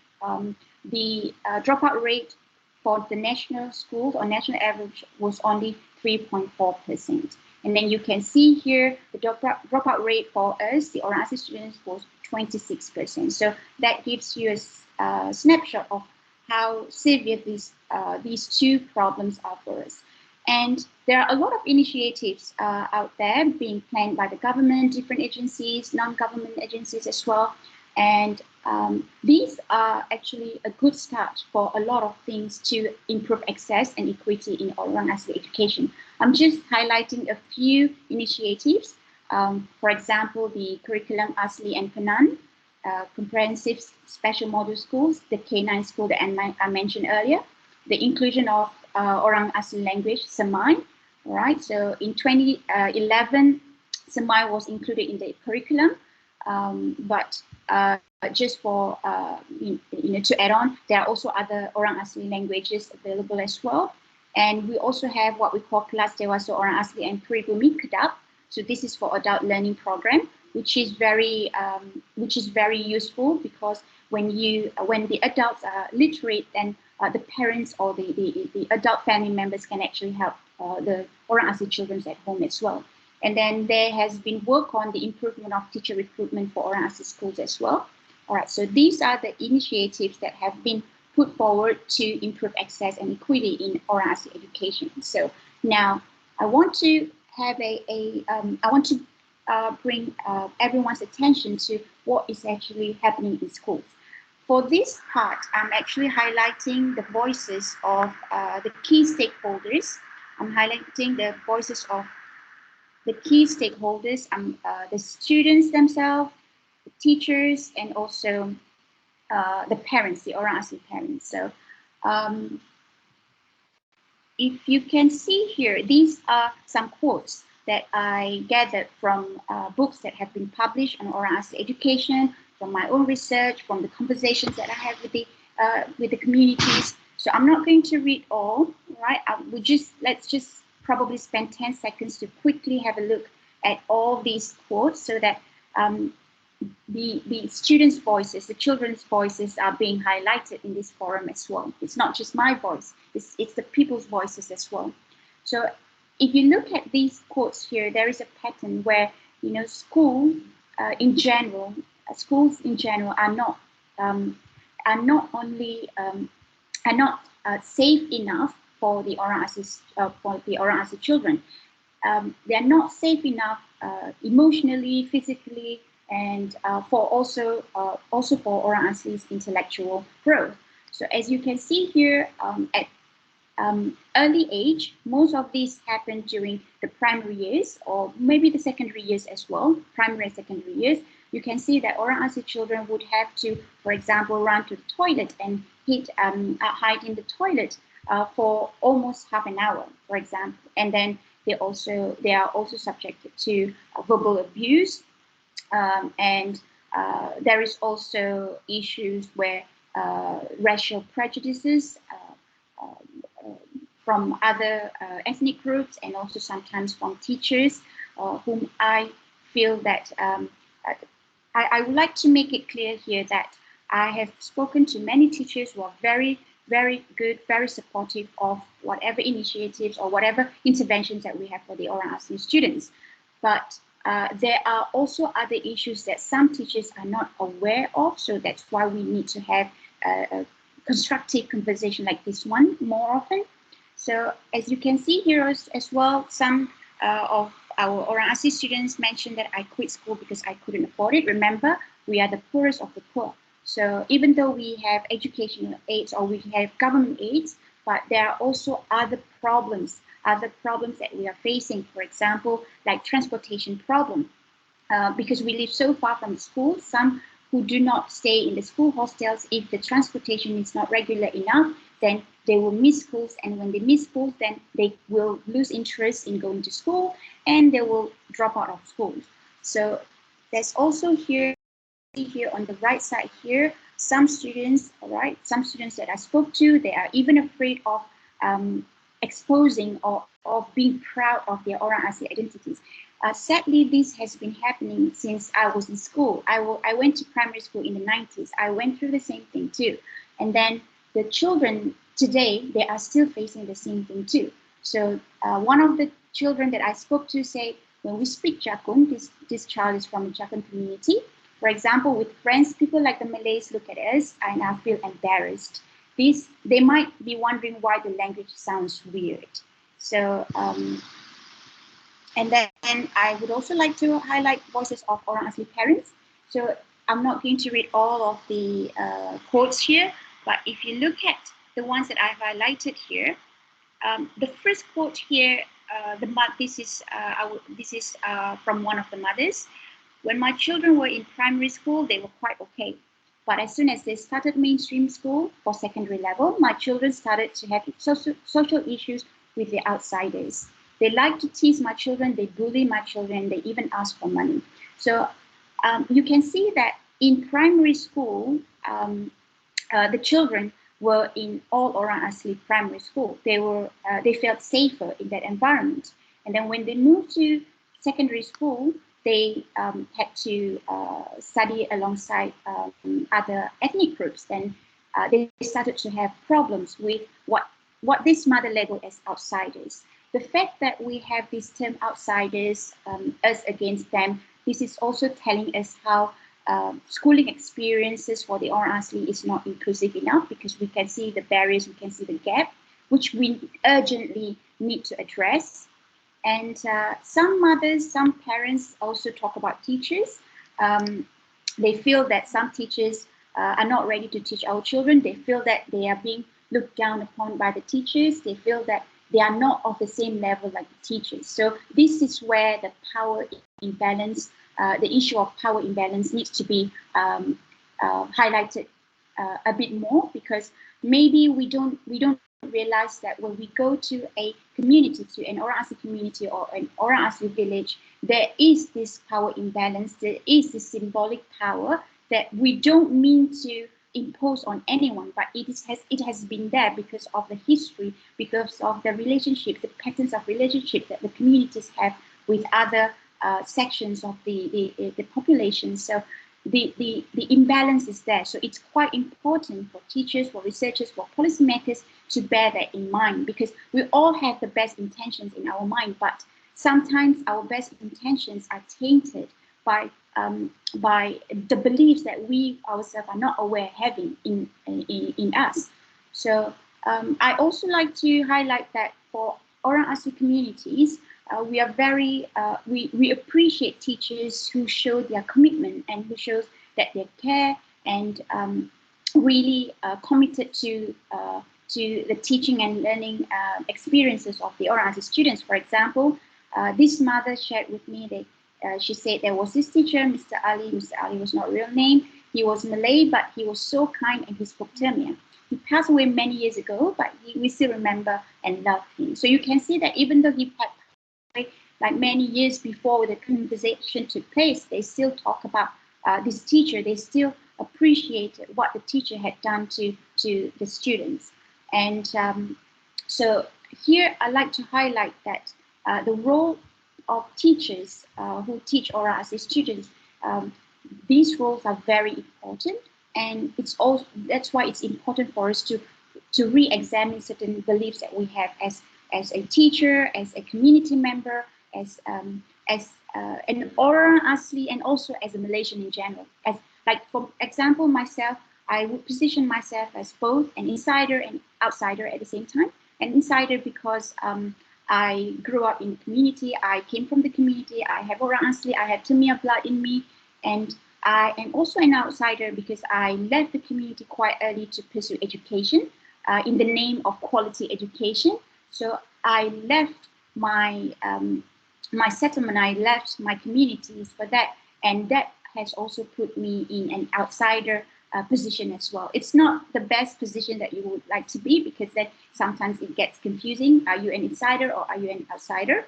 the dropout rate for the national schools or national average was only 3.4%. And then you can see here the dropout rate for us, the Orang Asli students, was 26%. So that gives you a snapshot of how severe these two problems are for us. And there are a lot of initiatives out there being planned by the government, different agencies, non-government agencies as well. And these are actually a good start for a lot of things to improve access and equity in Orang Asli education. I'm just highlighting a few initiatives. For example, the curriculum Asli and Penan, comprehensive special model schools, the K9 school that I mentioned earlier, the inclusion of Orang Asli language, Semai. All right, so in 2011, Semai was included in the curriculum, but just for to add on, there are also other Orang Asli languages available as well. And we also have what we call Kelas Dewasa Orang Asli and Pribumi Kedap. So this is for adult learning program, which is very useful, because when the adults are literate, then the parents or the adult family members can actually help the Orang Asli children at home as well. And then there has been work on the improvement of teacher recruitment for Orang Asli schools as well. All right, so these are the initiatives that have been put forward to improve access and equity in Orang Asli education. So now I want to have bring everyone's attention to what is actually happening in schools. For this part, I'm actually highlighting the voices of the key stakeholders. I'm highlighting the voices of the key stakeholders, the students themselves, the teachers, and also the parents, the Orang Asli parents. So if you can see here, these are some quotes that I gathered from books that have been published on Orang Asli education, from my own research, from the conversations that I have with the communities. So I'm not going to read all, right? Let's just probably spend 10 seconds to quickly have a look at all these quotes, so that the students' voices, the children's voices are being highlighted in this forum as well. It's not just my voice, it's the people's voices as well. So if you look at these quotes here, there is a pattern where, schools in general are not safe enough for the oral ASI children. They are not safe enough emotionally, physically, and for also for oral ASI's intellectual growth. So as you can see here, at early age, most of these happen during the primary years or maybe the secondary years as well, primary and secondary years. You can see that oral ASI children would have to, for example, run to the toilet and hide in the toilet for almost half an hour, for example. And then they are also subjected to verbal abuse, and there is also issues where racial prejudices from other ethnic groups, and also sometimes from teachers, whom I feel that I would like to make it clear here that I have spoken to many teachers who are very, very good, very supportive of whatever initiatives or whatever interventions that we have for the oral ASI students. But there are also other issues that some teachers are not aware of, so that's why we need to have a constructive conversation like this one more often. So as you can see here as well, some of our oral ASI students mentioned that I quit school because I couldn't afford it. Remember, we are the poorest of the poor. So even though we have educational aids or we have government aids, but there are also other problems that we are facing. For example, like transportation problem, because we live so far from the school. Some who do not stay in the school hostels, if the transportation is not regular enough, then they will miss schools, and when they miss schools, then they will lose interest in going to school, and they will drop out of school. So there's also here on the right side here, some students, all right, some students that I spoke to, they are even afraid of exposing or of being proud of their oral ASI identities. Sadly, this has been happening since I was in school. I went to primary school in the 90s. I went through the same thing too. And then the children today, they are still facing the same thing too. So one of the children that I spoke to say, when we speak Jakun, this child is from the Jakun community. For example, with friends, people like the Malays look at us and I feel embarrassed. They might be wondering why the language sounds weird. So, and then I would also like to highlight voices of oral ASI parents. So I'm not going to read all of the quotes here, but if you look at the ones that I've highlighted here, the first quote here, this is from one of the mothers. When my children were in primary school, they were quite okay. But as soon as they started mainstream school for secondary level, my children started to have social issues with the outsiders. They like to tease my children, they bully my children, they even ask for money. So you can see that in primary school, the children were in all oral ASI primary school. They felt safer in that environment. And then when they moved to secondary school, they had to study alongside other ethnic groups. Then they started to have problems with what this mother labeled as outsiders. The fact that we have this term outsiders, us against them, this is also telling us how schooling experiences for the oral ASI is not inclusive enough, because we can see the barriers, we can see the gap, which we urgently need to address. And some mothers, some parents also talk about teachers. They feel that some teachers are not ready to teach our children. They feel that they are being looked down upon by the teachers. They feel that they are not of the same level like the teachers. So this is where the power imbalance, the issue of power imbalance needs to be highlighted a bit more, because maybe we don't realize that when we go to a community, to an oral ASI community or an oral ASI village, there is this power imbalance, there is this symbolic power that we don't mean to impose on anyone, but it has been there because of the history, because of the relationship, the patterns of relationship that the communities have with other sections of the population. So the imbalance is there. So it's quite important for teachers, for researchers, for policymakers to bear that in mind, because we all have the best intentions in our mind, but sometimes our best intentions are tainted by the beliefs that we ourselves are not aware having in us. So I also like to highlight that for Orang Asli communities, we are we appreciate teachers who show their commitment and who shows that they care and really committed to the teaching and learning experiences of the Orang Asli students. For example, this mother shared with me that she said there was this teacher, Mr. Ali. Mr. Ali was not a real name. He was Malay, but he was so kind and he spoke Termian. He passed away many years ago, but we still remember and love him. So you can see that even though he passed away like many years before the conversation took place, they still talk about this teacher. They still appreciated what the teacher had done to the students. And so here I'd like to highlight that the role of teachers who teach Orang Asli students, these roles are very important. And it's also that's why it's important for us to re-examine certain beliefs that we have as a teacher, as a community member, as an Orang Asli, and also as a Malaysian in general. As like for example, myself, I would position myself as both an insider and outsider at the same time. An insider because I grew up in the community. I came from the community. I have Orang Asli. I have Termian blood in me, and I am also an outsider because I left the community quite early to pursue education in the name of quality education. So I left my my settlement, I left my communities for that, and that has also put me in an outsider position as well. It's not the best position that you would like to be because then sometimes it gets confusing. Are you an insider or are you an outsider?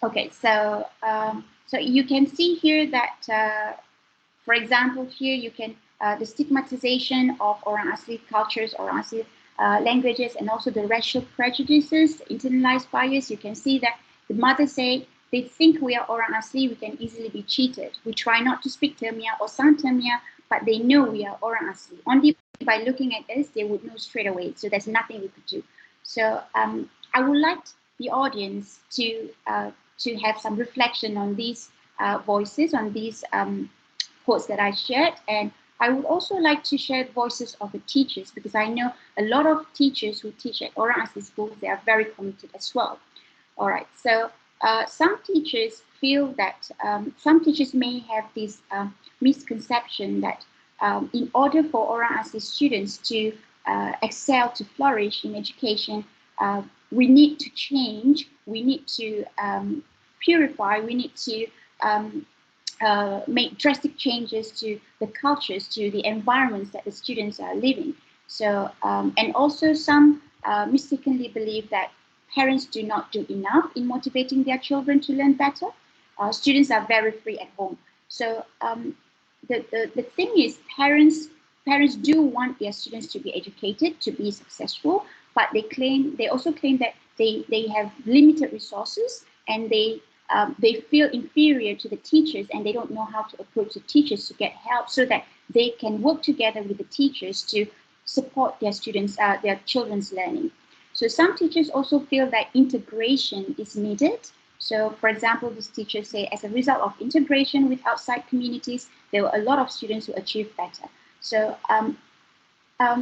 Okay, so so you can see here that, for example, here you can the stigmatization of Orang Asli cultures, Orang Asli languages, and also the racial prejudices, internalized bias. You can see that the mother say they think we are Orang Asli, we can easily be cheated. We try not to speak Termian or some Termian, but they know we are Orang Asli. Only by looking at us, they would know straight away. So there's nothing we could do. So I would like the audience to have some reflection on these voices, on these quotes that I shared. And I would also like to share voices of the teachers because I know a lot of teachers who teach at Orang Asli schools, they are very committed as well. All right, so some teachers feel that, some teachers may have this misconception that in order for Orang Asli students to excel, to flourish in education, we need to change, we need to purify, we need to make drastic changes to the cultures, to the environments that the students are living. So, and also some mistakenly believe that parents do not do enough in motivating their children to learn better. Students are very free at home. So the thing is, parents do want their students to be educated, to be successful, but they also claim that they have limited resources and they feel inferior to the teachers and they don't know how to approach the teachers to get help so that they can work together with the teachers to support their students, their children's learning. So some teachers also feel that integration is needed. So for example, these teachers say as a result of integration with outside communities, there were a lot of students who achieved better. So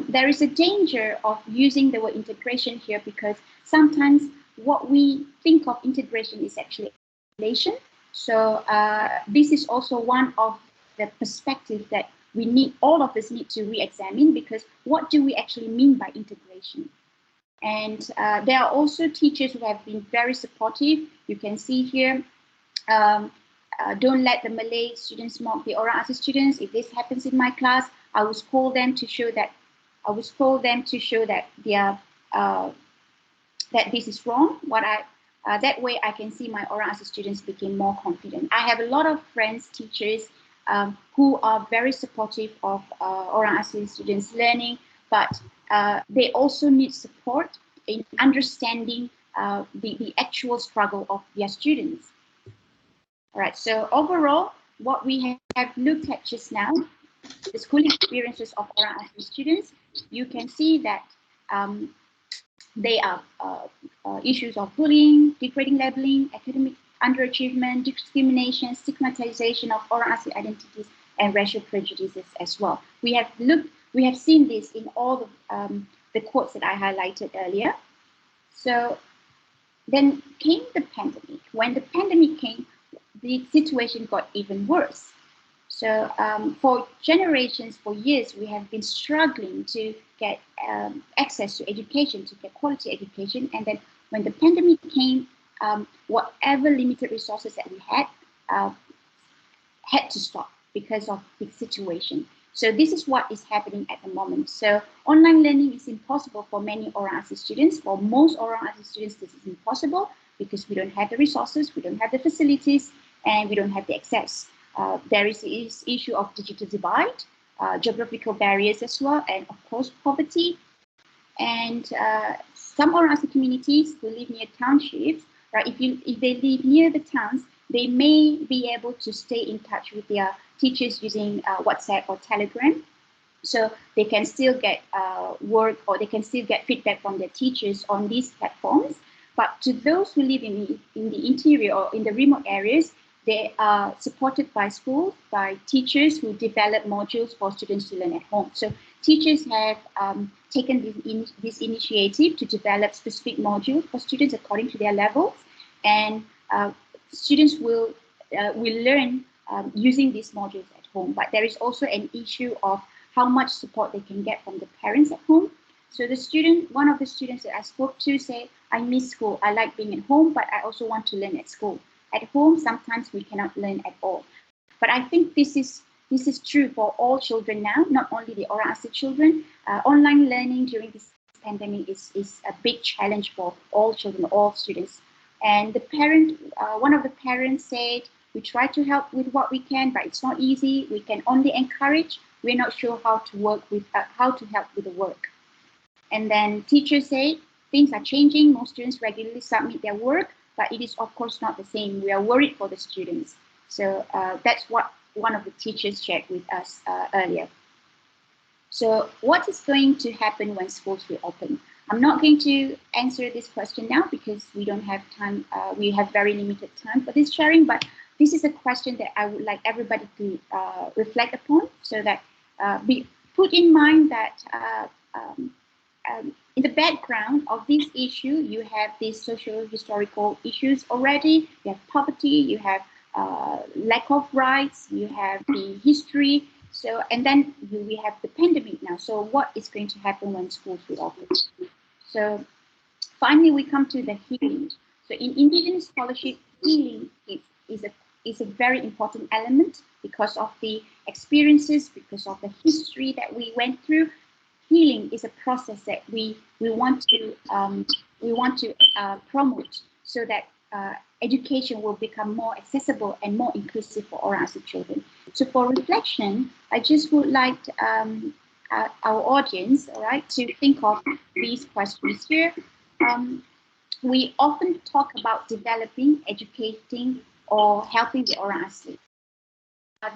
there is a danger of using the word integration here because sometimes what we think of integration is actually assimilation. So this is also one of the perspectives that we need, all of us need to re-examine because what do we actually mean by integration? And there are also teachers who have been very supportive. You can see here, don't let the Malay students mock the Orang Asli students. If this happens in my class, I will scold them to show that they are that this is wrong. That way I can see my Orang Asli students become more confident. I have a lot of friends, teachers who are very supportive of Orang Asli students learning, but they also need support in understanding the actual struggle of their students. All right, so overall, what we have looked at just now, the schooling experiences of Orang Asli students, you can see that they are issues of bullying, degrading labeling, academic underachievement, discrimination, stigmatization of Orang Asli identities, and racial prejudices as well. We have looked we have seen this in all the quotes that I highlighted earlier. So then came the pandemic. When the pandemic came, the situation got even worse. So for generations, for years, we have been struggling to get access to education, to get quality education. And then when the pandemic came, whatever limited resources that we had to stop because of the situation. So this is what is happening at the moment. So online learning is impossible for many Orang Asli students. For most Orang Asli students, this is impossible because we don't have the resources, we don't have the facilities, and we don't have the access. There is this issue of digital divide, geographical barriers as well, and of course poverty. And some Orang Asli communities who live near townships, right? If they live near the towns, they may be able to stay in touch with their teachers using WhatsApp or Telegram. So they can still get work, or they can still get feedback from their teachers on these platforms. But to those who live in the interior or in the remote areas, they are supported by schools, by teachers who develop modules for students to learn at home. So teachers have taken this initiative to develop specific modules for students according to their levels, and students will learn using these modules at home. But there is also an issue of how much support they can get from the parents at home. So one of the students that I spoke to said, I miss school, I like being at home, but I also want to learn at school. At home, sometimes we cannot learn at all. But I think this is true for all children now, not only the Orang Asli children. Online learning during this pandemic is a big challenge for all children, all students. And one of the parents said, we try to help with what we can, but it's not easy. We can only encourage. We're not sure how to help with the work. And then teachers say, things are changing. Most students regularly submit their work, but it is of course not the same. We are worried for the students. So that's what one of the teachers shared with us earlier. So what is going to happen when schools reopen? I'm not going to answer this question now because we don't have time. We have very limited time for this sharing, but this is a question that I would like everybody to reflect upon, so that we put in mind that in the background of this issue, you have these social historical issues already. You have poverty, you have lack of rights, you have the history. So, and then we have the pandemic now. So what is going to happen when schools reopen? So finally, we come to the healing. So in indigenous scholarship, healing is a very important element because of the experiences, because of the history that we went through. Healing is a process that we want to promote, so that education will become more accessible and more inclusive for Orang Asli children. So for reflection, I just would like our audience, all right, to think of these questions here. We often talk about developing, educating, or helping the Orang Asli.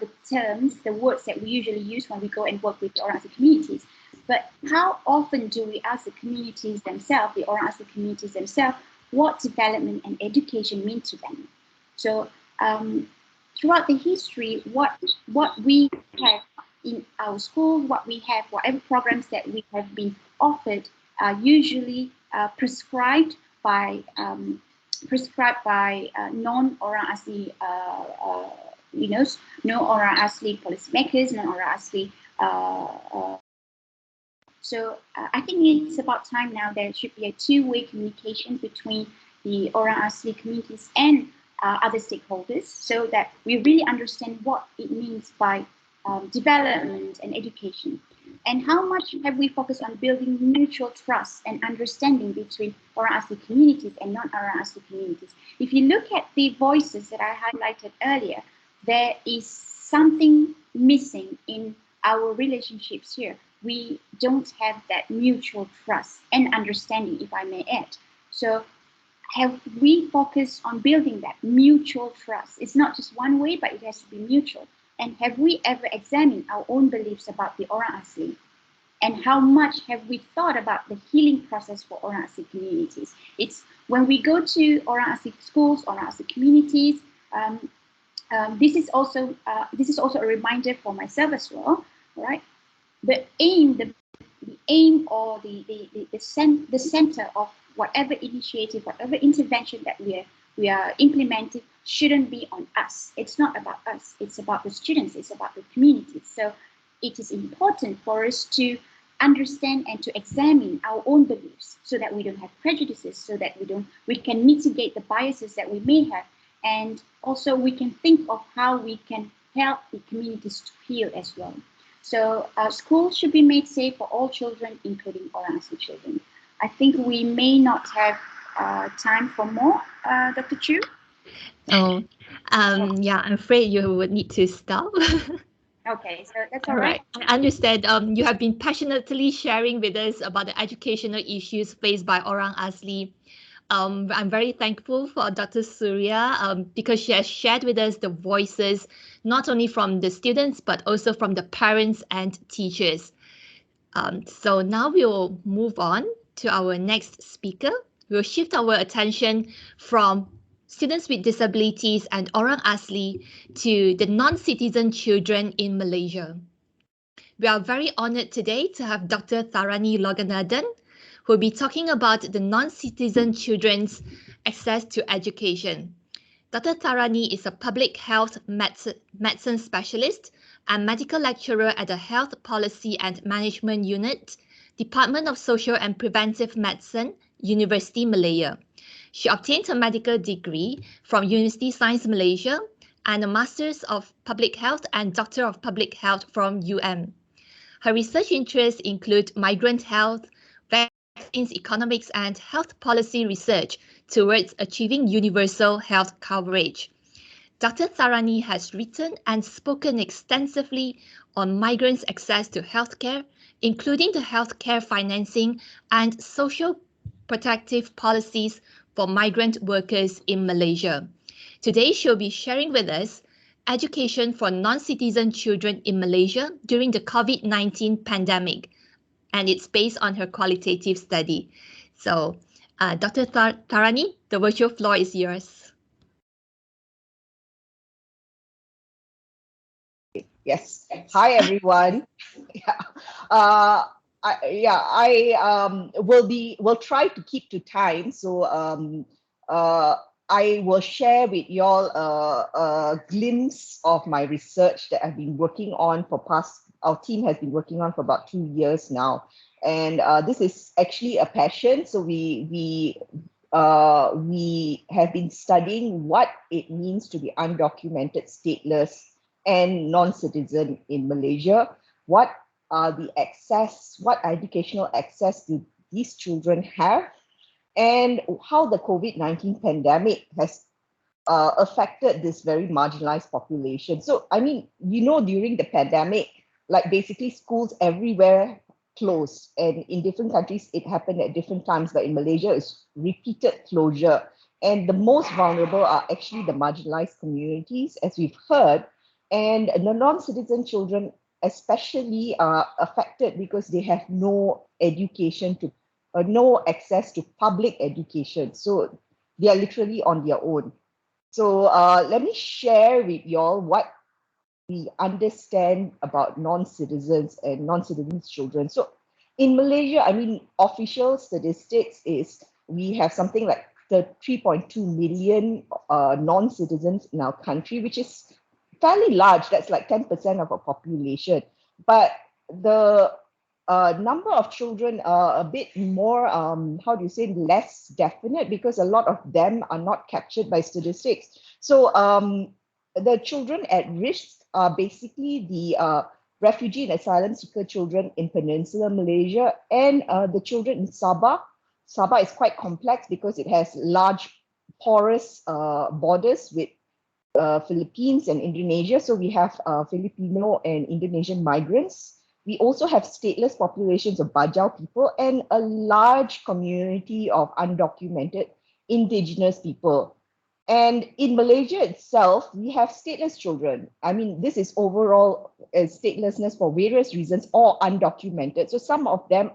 The terms, the words that we usually use when we go and work with the Orang Asli communities. But how often do we ask the communities themselves, the Orang Asli communities themselves, what development and education mean to them? So throughout the history, what we have in our school, whatever programs that we have been offered are usually prescribed by non-Orang Asli, no Orang Asli policymakers, no Orang Asli. So I think it's about time now there should be a two-way communication between the Orang Asli communities and other stakeholders, so that we really understand what it means by development and education. And how much have we focused on building mutual trust and understanding between Orang Asli communities and non-Orang Asli communities? If you look at the voices that I highlighted earlier, there is something missing in our relationships here. We don't have that mutual trust and understanding, if I may add. So have we focused on building that mutual trust? It's not just one way, but it has to be mutual. And have we ever examined our own beliefs about the Orang Asli? And how much have we thought about the healing process for Orang Asli communities? It's when we go to Orang Asli schools, Orang Asli communities, this is also a reminder for myself as well, right? the aim or the center of whatever initiative, whatever intervention that we are implementing shouldn't be on us. It's not about us. It's about the students. It's about the community. So it is important for us to understand and to examine our own beliefs so that we don't have prejudices, so that we can mitigate the biases that we may have, and also we can think of how we can help the communities to heal as well. So schools should be made safe for all children, including orang asli children. I think we may not have time for more, Dr. Chu. Oh, yeah, I'm afraid you would need to stop. Okay, so that's All all right. right. I understand you have been passionately sharing with us about the educational issues faced by orang asli. I'm very thankful for Dr. Surya because she has shared with us the voices, not only from the students, but also from the parents and teachers. So now we will move on to our next speaker. We'll shift our attention from students with disabilities and orang asli to the non-citizen children in Malaysia. We are very honored today to have Dr. Tharani Loganatahan, who will be talking about the non-citizen children's access to education. Dr. Tharani is a public health medicine specialist and medical lecturer at the Health Policy and Management Unit, Department of Social and Preventive Medicine, University Malaya. She obtained her medical degree from University Science Malaysia and a Master's of Public Health and Doctor of Public Health from Her research interests include migrant health, vaccines economics, and health policy research towards achieving universal health coverage. Dr. Tharani has written and spoken extensively on migrants' access to healthcare, including the healthcare financing and social protective policies for migrant workers in Malaysia. Today, she'll be sharing with us education for non-citizen children in Malaysia during the COVID-19 pandemic, and it's based on her qualitative study. So, Dr. Tharani, the virtual floor is yours. Yes. Hi, everyone. I will try to keep to time. So I will share with y'all a glimpse of my research that I've been working on our team has been working on for about 2 years now. And this is actually a passion. So we have been studying what it means to be undocumented, stateless, and non-citizen in Malaysia. What educational access do these children have, and how the COVID-19 pandemic has affected this very marginalized population. So, I mean, during the pandemic, like basically schools everywhere closed, and in different countries, it happened at different times, but in Malaysia, it's repeated closure. And the most vulnerable are actually the marginalized communities, as we've heard, and the non-citizen children especially are affected because they have no education no access to public education. So they are literally on their own. So let me share with y'all what we understand about non-citizens and non-citizens children. So in Malaysia, I mean, official statistics is we have something like 3.2 million non-citizens in our country, which is fairly large. That's like 10% of our population. But the number of children are a bit more, less definite, because a lot of them are not captured by statistics. So the children at risk are basically the refugee and asylum seeker children in Peninsular Malaysia, and the children in Sabah. Sabah is quite complex because it has large porous borders with Philippines and Indonesia. So we have Filipino and Indonesian migrants. We also have stateless populations of Bajau people and a large community of undocumented indigenous people. And in Malaysia itself, we have stateless children. I mean, this is overall statelessness for various reasons, or undocumented. So some of them,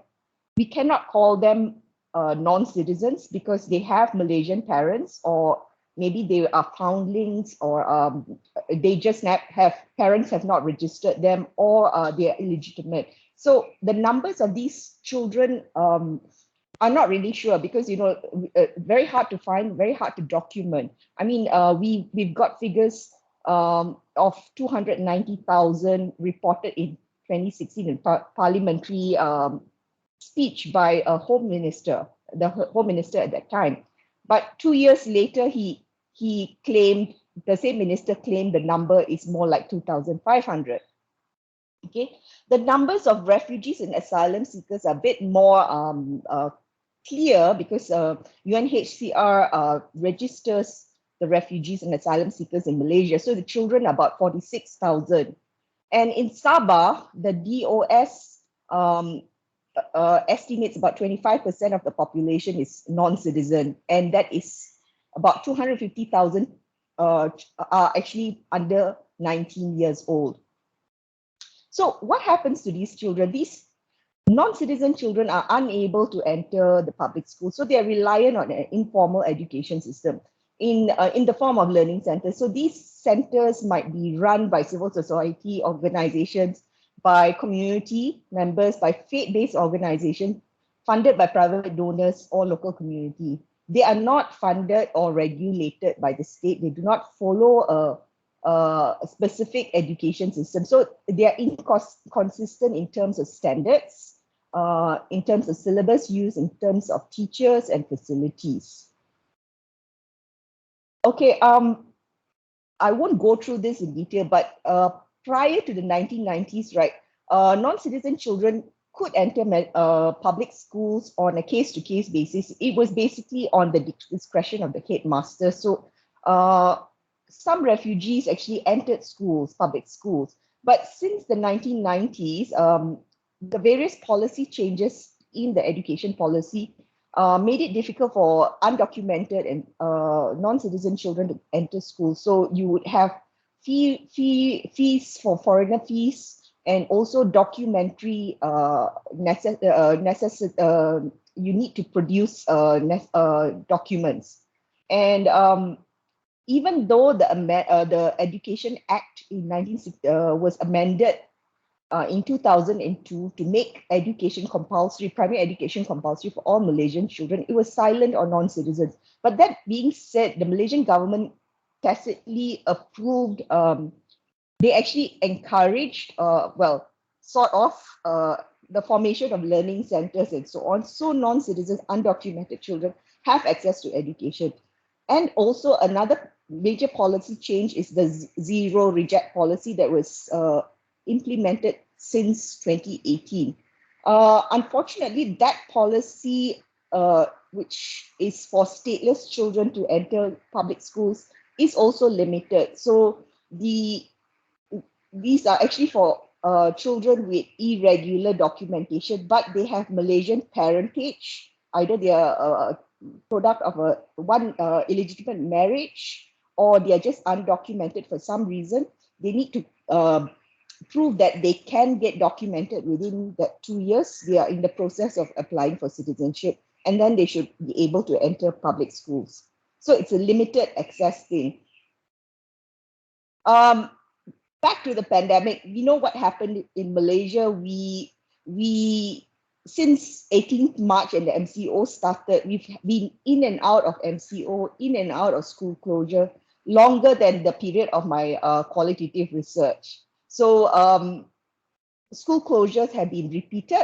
we cannot call them non-citizens because they have Malaysian parents, or maybe they are foundlings, or they just have parents have not registered them, or they are illegitimate. So the numbers of these children are not really sure because, very hard to find, very hard to document. I mean, we've got figures of 290,000 reported in 2016 in parliamentary speech by a home minister, the home minister at that time. But 2 years later, he claimed, the same minister claimed the number is more like 2,500. Okay, the numbers of refugees and asylum seekers are a bit more clear because UNHCR registers the refugees and asylum seekers in Malaysia. So the children are about 46,000. And in Sabah, the DOS estimates about 25% of the population is non-citizen, and that is about 250,000 are actually under 19 years old. So what happens to these children? These non-citizen children are unable to enter the public school, so they are reliant on an informal education system in the form of learning centers. So these centers might be run by civil society organizations, by community members, by faith-based organizations, funded by private donors or local community. They are not funded or regulated by the state. They do not follow a specific education system. So they are inconsistent in terms of standards, in terms of syllabus use, in terms of teachers and facilities. Okay, I won't go through this in detail, but prior to the 1990s, right, non-citizen children could enter public schools on a case-to-case basis. It was basically on the discretion of the headmaster. So some refugees actually entered schools, public schools. But since the 1990s, the various policy changes in the education policy made it difficult for undocumented and non-citizen children to enter school. So you would have fees for foreigner fees, and also documentary you need to produce documents. And even though the Education Act in was amended in 2002 to make education compulsory, primary education compulsory for all Malaysian children, it was silent on non-citizens. But that being said, the Malaysian government tacitly approved, they actually encouraged, the formation of learning centers and so on. So non-citizens, undocumented children have access to education. And also another major policy change is the zero reject policy that was implemented since 2018. Unfortunately, that policy, which is for stateless children to enter public schools, is also limited. So these are actually for children with irregular documentation, but they have Malaysian parentage. Either they are a product of one illegitimate marriage, or they are just undocumented for some reason. They need to prove that they can get documented within that 2 years. They are in the process of applying for citizenship, and then they should be able to enter public schools. So it's a limited access thing. Back to the pandemic, we know what happened in Malaysia. We since 18th March and the MCO started, we've been in and out of MCO, in and out of school closure, longer than the period of my qualitative research. So school closures have been repeated,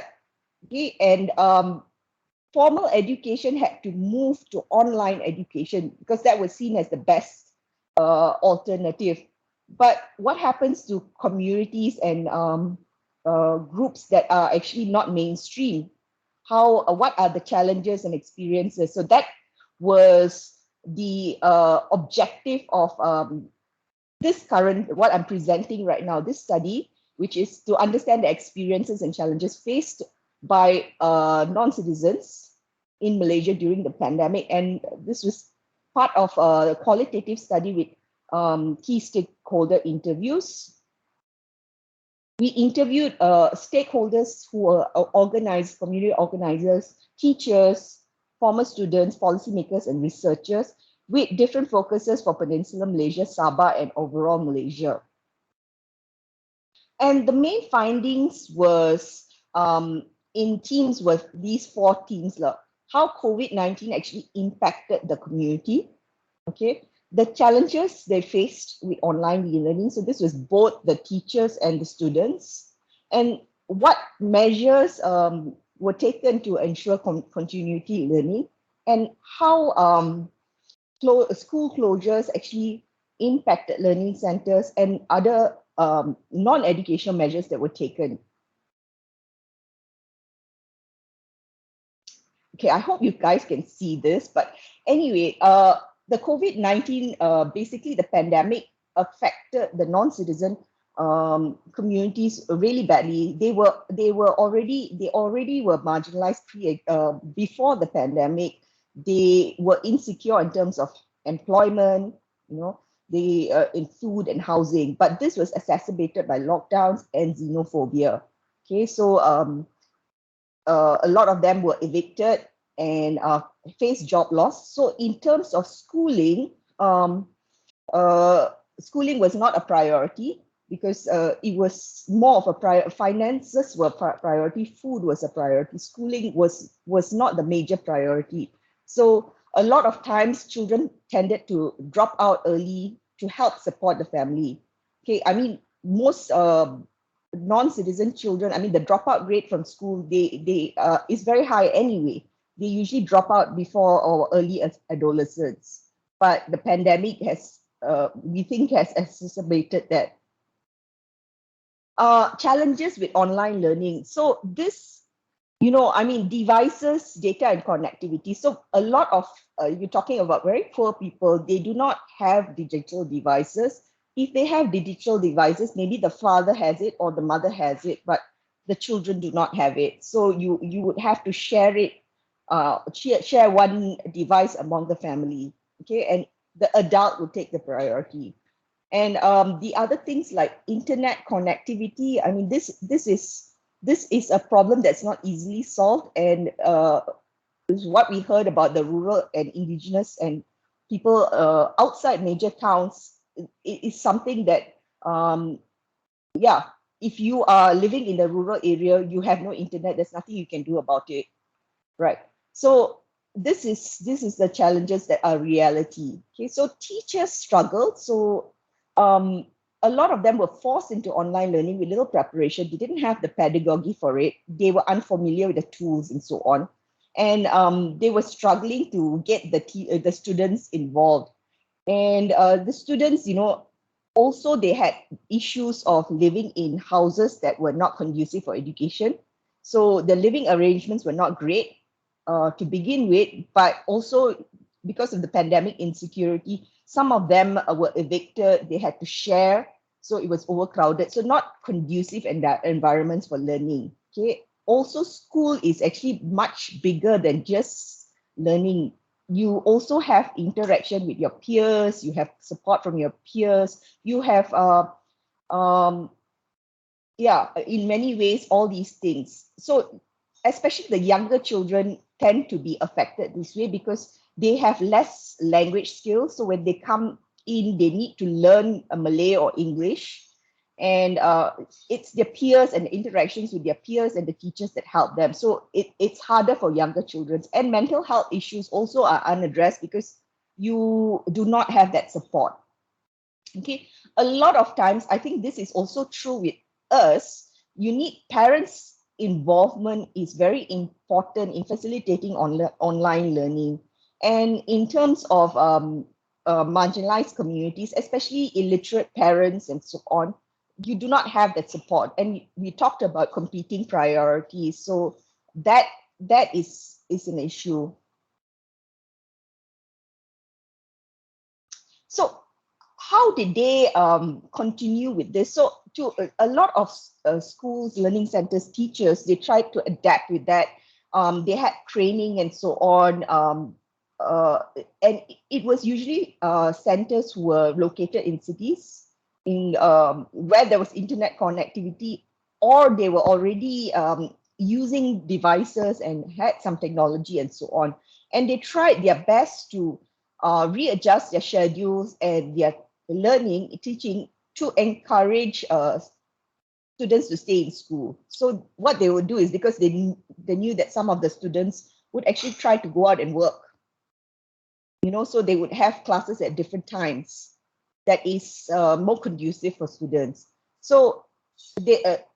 okay, and formal education had to move to online education because that was seen as the best alternative. But what happens to communities and groups that are actually not mainstream? What are the challenges and experiences? So that was the objective of what I'm presenting right now, this study, which is to understand the experiences and challenges faced by non-citizens in Malaysia during the pandemic. And this was part of a qualitative study with key stakeholder interviews. We interviewed stakeholders who were organized, community organizers, teachers, former students, policymakers, and researchers with different focuses for Peninsular Malaysia, Sabah, and overall Malaysia. And the main findings was in teams with these 4 teams, how COVID-19 actually impacted the community. Okay, the challenges they faced with online e-learning. So this was both the teachers and the students, and what measures were taken to ensure continuity learning, and how school closures actually impacted learning centers and other non-educational measures that were taken. Okay, I hope you guys can see this, but anyway, the COVID-19, basically the pandemic affected the non-citizen communities really badly. They already were marginalized before the pandemic. They were insecure in terms of employment, in food and housing, but this was exacerbated by lockdowns and xenophobia. Okay, so a lot of them were evicted and faced job loss. So in terms of schooling, schooling was not a priority because it was more of a priority. Finances were priority, food was a priority. Schooling was not the major priority. So a lot of times children tended to drop out early to help support the family. Okay, I mean, most non-citizen children, I mean, the dropout rate from school, they is very high anyway. They usually drop out before or early adolescence. But the pandemic has, we think, has exacerbated that. Challenges with online learning. So this, I mean, devices, data and connectivity. So a lot of, you're talking about very poor people, they do not have digital devices. If they have digital devices, maybe the father has it or the mother has it, but the children do not have it. So you would have to share it, share one device among the family, okay? And the adult would take the priority. And the other things like internet connectivity, I mean, this is a problem that's not easily solved, and is what we heard about the rural and indigenous and people outside major towns. It is something that, yeah, if you are living in the rural area, you have no internet, there's nothing you can do about it, right? So this is the challenges that are reality. Okay, so teachers struggled. So a lot of them were forced into online learning with little preparation. They didn't have the pedagogy for it. They were unfamiliar with the tools and so on. And they were struggling to get the students involved. And the students, also they had issues of living in houses that were not conducive for education. So the living arrangements were not great to begin with, but also because of the pandemic insecurity, some of them were evicted, they had to share, so it was overcrowded, so not conducive environments for learning. Okay. Also, school is actually much bigger than just learning. You also have interaction with your peers, you have support from your peers, you have, yeah, in many ways, all these things. So especially the younger children tend to be affected this way because they have less language skills. So when they come in, they need to learn a Malay or English. And it's their peers and the interactions with their peers and the teachers that help them. So it's harder for younger children. And mental health issues also are unaddressed because you do not have that support. Okay, a lot of times, I think this is also true with us. You need parents' involvement is very important in facilitating online learning. And in terms of marginalized communities, especially illiterate parents and so on, you do not have that support. And we talked about competing priorities. So that is an issue. So how did they continue with this? So to a lot of schools, learning centers, teachers, they tried to adapt with that. They had training and so on. And it was usually centers who were located in cities in where there was internet connectivity, or they were already using devices and had some technology and so on. And they tried their best to readjust their schedules and their learning, teaching to encourage students to stay in school. So what they would do is, because they knew that some of the students would actually try to go out and work, so they would have classes at different times that is more conducive for students. So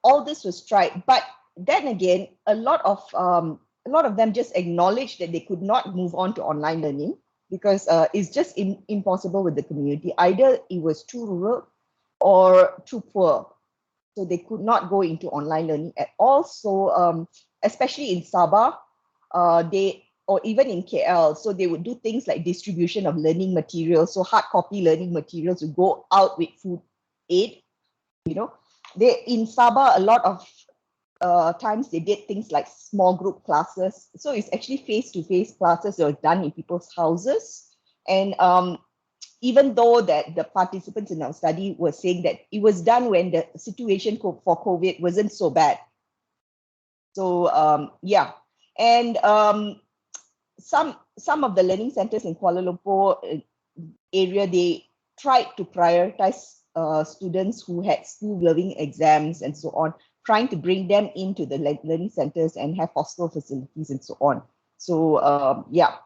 all this was tried, but then again, a lot of them just acknowledged that they could not move on to online learning because it's just impossible with the community. Either it was too rural or too poor, so they could not go into online learning at all. So especially in Sabah, or even in KL, so they would do things like distribution of learning materials. So hard copy learning materials would go out with food aid. In Sabah, a lot of times they did things like small group classes. So it's actually face-to-face classes that were done in people's houses. And even though that the participants in our study were saying that it was done when the situation for COVID wasn't so bad. So yeah, and some of the learning centers in Kuala Lumpur area, they tried to prioritize students who had school-leaving exams and so on, trying to bring them into the learning centers and have hostel facilities and so on. So yeah.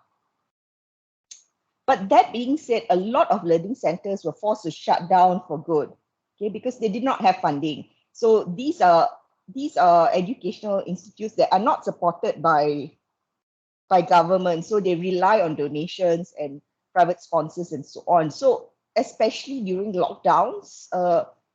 But that being said, a lot of learning centers were forced to shut down for good, okay, because they did not have funding. So these are educational institutes that are not supported by government, so they rely on donations and private sponsors and so on. So especially during lockdowns,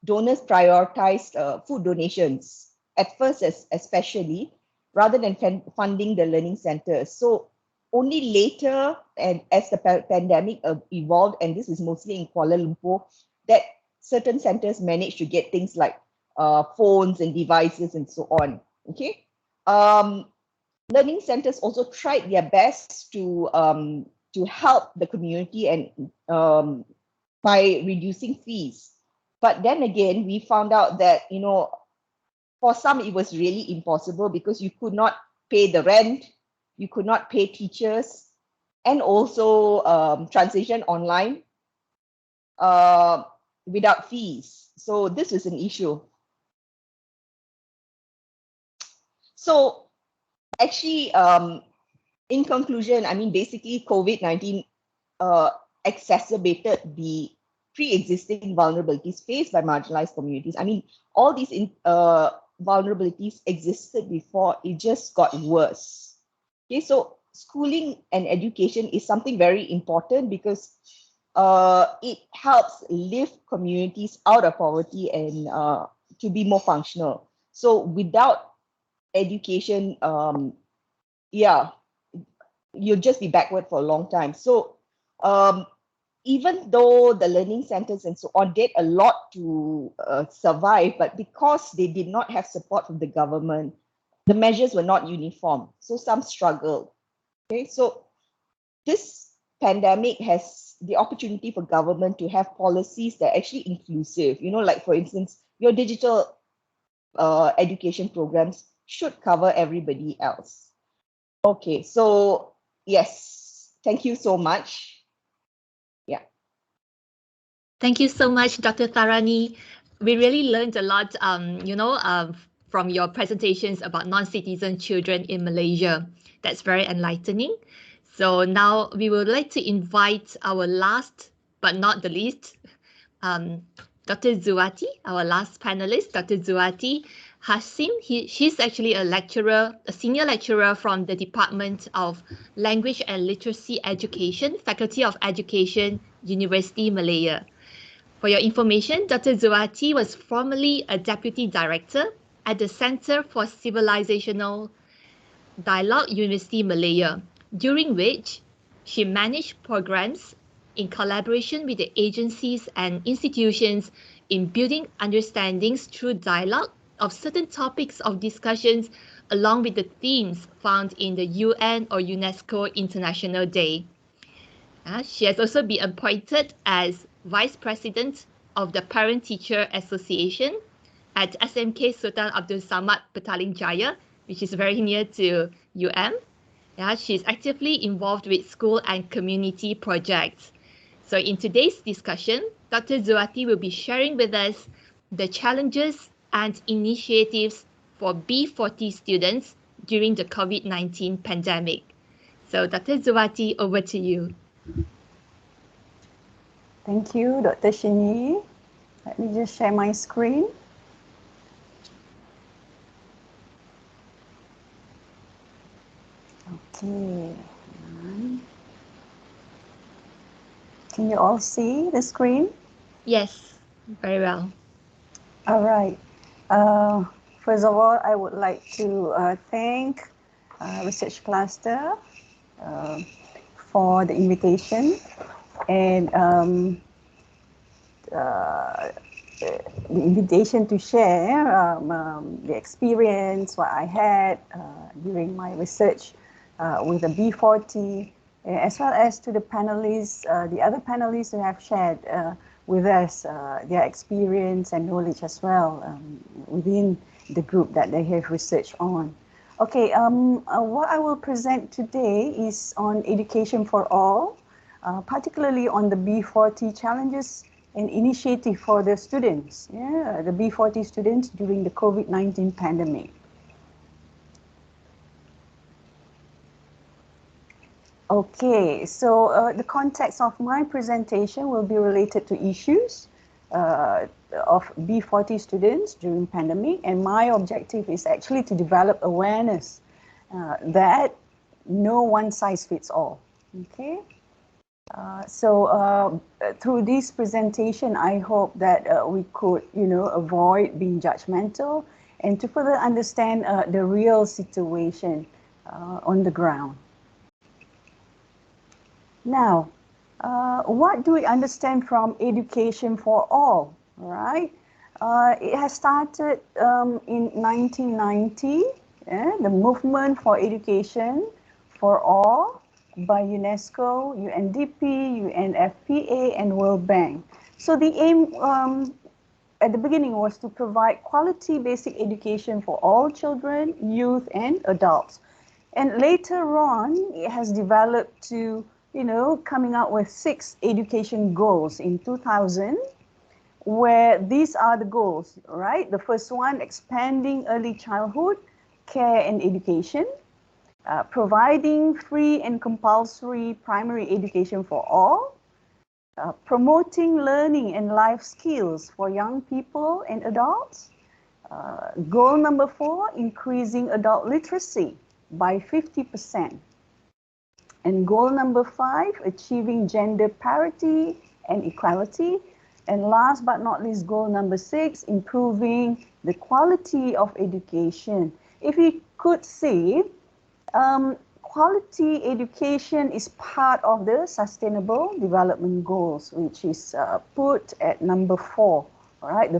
donors prioritized food donations at first, especially, rather than funding the learning centers. So only later, and as the pandemic evolved, and this is mostly in Kuala Lumpur, that certain centers managed to get things like phones and devices and so on. Okay. Learning centers also tried their best to help the community and by reducing fees. But then again, we found out that, for some it was really impossible because you could not pay the rent, you could not pay teachers, and also translation online without fees. So this is an issue. So actually, in conclusion, I mean, basically COVID-19 exacerbated the pre-existing vulnerabilities faced by marginalized communities. I mean, all these vulnerabilities existed before, it just got worse. Okay, so schooling and education is something very important because it helps lift communities out of poverty and to be more functional. So without education, yeah, you'll just be backward for a long time. So even though the learning centers and so on did a lot to survive, but because they did not have support from the government, the measures were not uniform. So some struggled. Okay, so this pandemic has the opportunity for government to have policies that are actually inclusive. Like for instance, your digital education programs should cover everybody else. Okay, so yes, thank you so much. Yeah. Thank you so much, Dr. Tharani. We really learned a lot, from your presentations about non-citizen children in Malaysia. That's very enlightening. So now we would like to invite our last, but not the least, Dr. Zuwati, our last panelist, Dr. Zuwati. Hashim, she's actually a senior lecturer from the Department of Language and Literacy Education, Faculty of Education, University Malaya. For your information, Dr. Zuwati was formerly a Deputy Director at the Centre for Civilizational Dialogue, University Malaya, during which she managed programs in collaboration with the agencies and institutions in building understandings through dialogue of certain topics of discussions along with the themes found in the UN or UNESCO International Day. She has also been appointed as Vice President of the Parent Teacher Association at SMK Sultan Abdul Samad Petaling Jaya, which is very near to UM. She's actively involved with school and community projects. So in today's discussion, Dr. Zuwati will be sharing with us the challenges and initiatives for B40 students during the COVID-19 pandemic. So Dr. Zuwati, over to you. Thank you, Dr. Shini. Let me just share my screen. Okay. Can you all see the screen? Yes, very well. All right. First of all, I would like to thank Research Cluster for the invitation and the invitation to share the experience what I had during my research with the B40, as well as to the panelists, the other panelists who have shared with us their experience and knowledge as well within the group that they have researched on. Okay, what I will present today is on education for all, particularly on the B40 challenges and initiative for the students, the B40 students during the COVID-19 pandemic. Okay, so the context of my presentation will be related to issues of B40 students during pandemic, and my objective is actually to develop awareness that no one size fits all. Okay. Through this presentation, I hope that we could, avoid being judgmental and to further understand the real situation on the ground. Now, what do we understand from education for all, right? It has started in 1990, the movement for education for all by UNESCO, UNDP, UNFPA, and World Bank. So the aim at the beginning was to provide quality basic education for all children, youth, and adults. And later on, it has developed to, coming out with 6 education goals in 2000, where these are the goals, right? The first one, expanding early childhood care and education. Providing free and compulsory primary education for all, promoting learning and life skills for young people and adults. Goal number 4, increasing adult literacy by 50%. And goal number 5, achieving gender parity and equality. And last but not least, goal number 6, improving the quality of education. If you could see, quality education is part of the Sustainable Development Goals, which is put at number 4. All right, the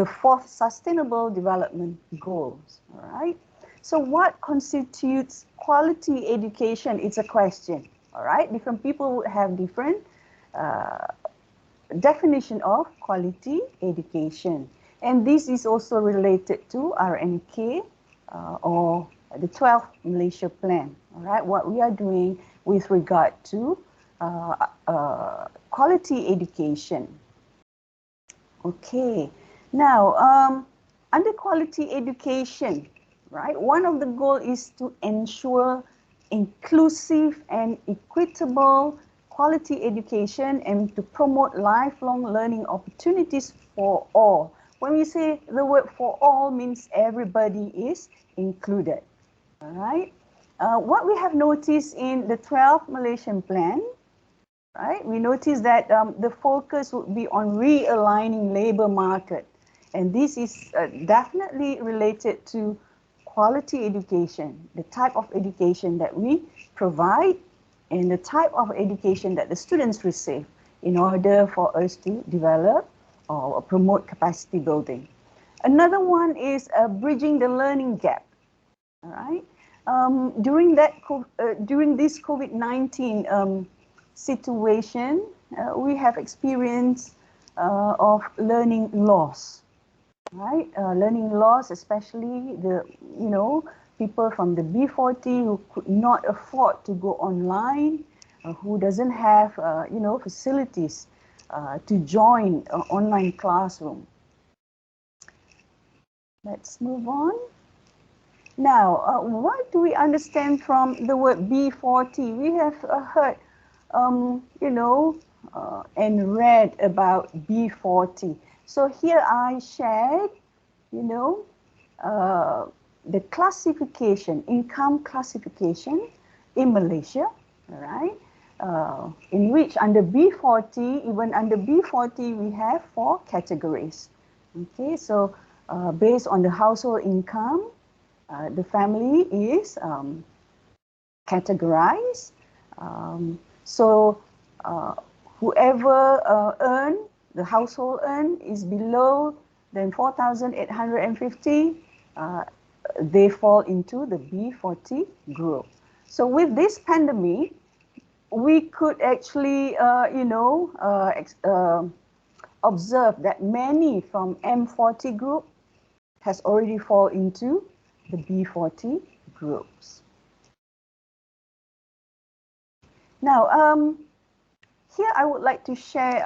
fourth Sustainable Development Goals. All right. So, what constitutes quality education? It's a question. All right, different people would have different definition of quality education. And this is also related to RNK or the 12th Malaysia Plan, all right, what we are doing with regard to quality education. Okay, now under quality education, right, one of the goals is to ensure inclusive and equitable quality education and to promote lifelong learning opportunities for all. When we say the word for all means everybody is included, all right? What we have noticed in the 12th Malaysian Plan, right? We noticed that the focus would be on realigning labor market. And this is definitely related to quality education, the type of education that we provide and the type of education that the students receive in order for us to develop or promote capacity building. Another one is bridging the learning gap. All right. During this COVID-19 situation, we have experienced of learning loss. Right, learning loss, especially the people from the B40 who could not afford to go online, who doesn't have facilities to join an online classroom. Let's move on. Now, what do we understand from the word B40? We have heard, you know, and read about B40. So here I shared, you know, the classification, income classification in Malaysia, all right? In which under B40, even under B40, we have 4 categories. Okay, so based on the household income, the family is categorized. Whoever the household earn is below than 4,850, they fall into the B40 group. So with this pandemic, we could actually, you know, observe that many from M40 group has already fall into the B40 groups. Now, here I would like to share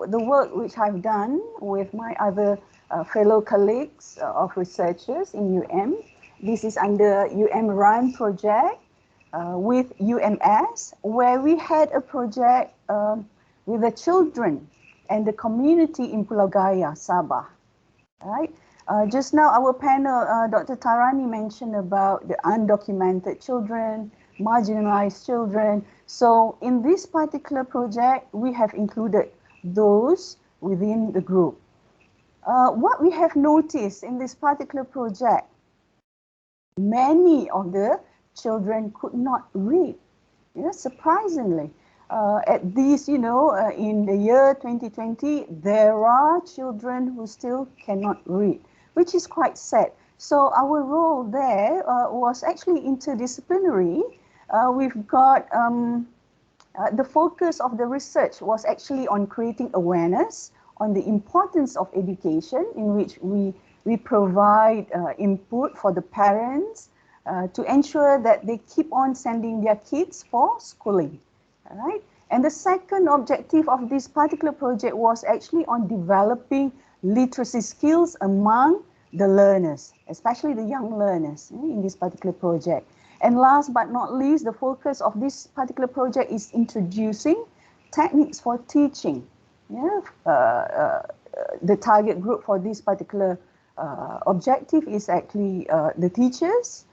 the work which I've done with my other fellow colleagues of researchers in UM. This is under UM Run project with UMS, where we had a project with the children and the community in Pulau Gaya, Sabah. Right? Just now, our panel, Dr. Tharani mentioned about the undocumented children, marginalized children. So in this particular project, we have included those within the group. What we have noticed in this particular project, many of the children could not read, surprisingly. At this, in the year 2020, there are children who still cannot read, which is quite sad. So our role there was actually interdisciplinary. We've got the focus of the research was actually on creating awareness on the importance of education, in which we provide input for the parents to ensure that they keep on sending their kids for schooling. All right. And the second objective of this particular project was actually on developing literacy skills among the learners, especially the young learners in this particular project. And last but not least, the focus of this particular project is introducing techniques for teaching. The target group for this particular objective is actually the teachers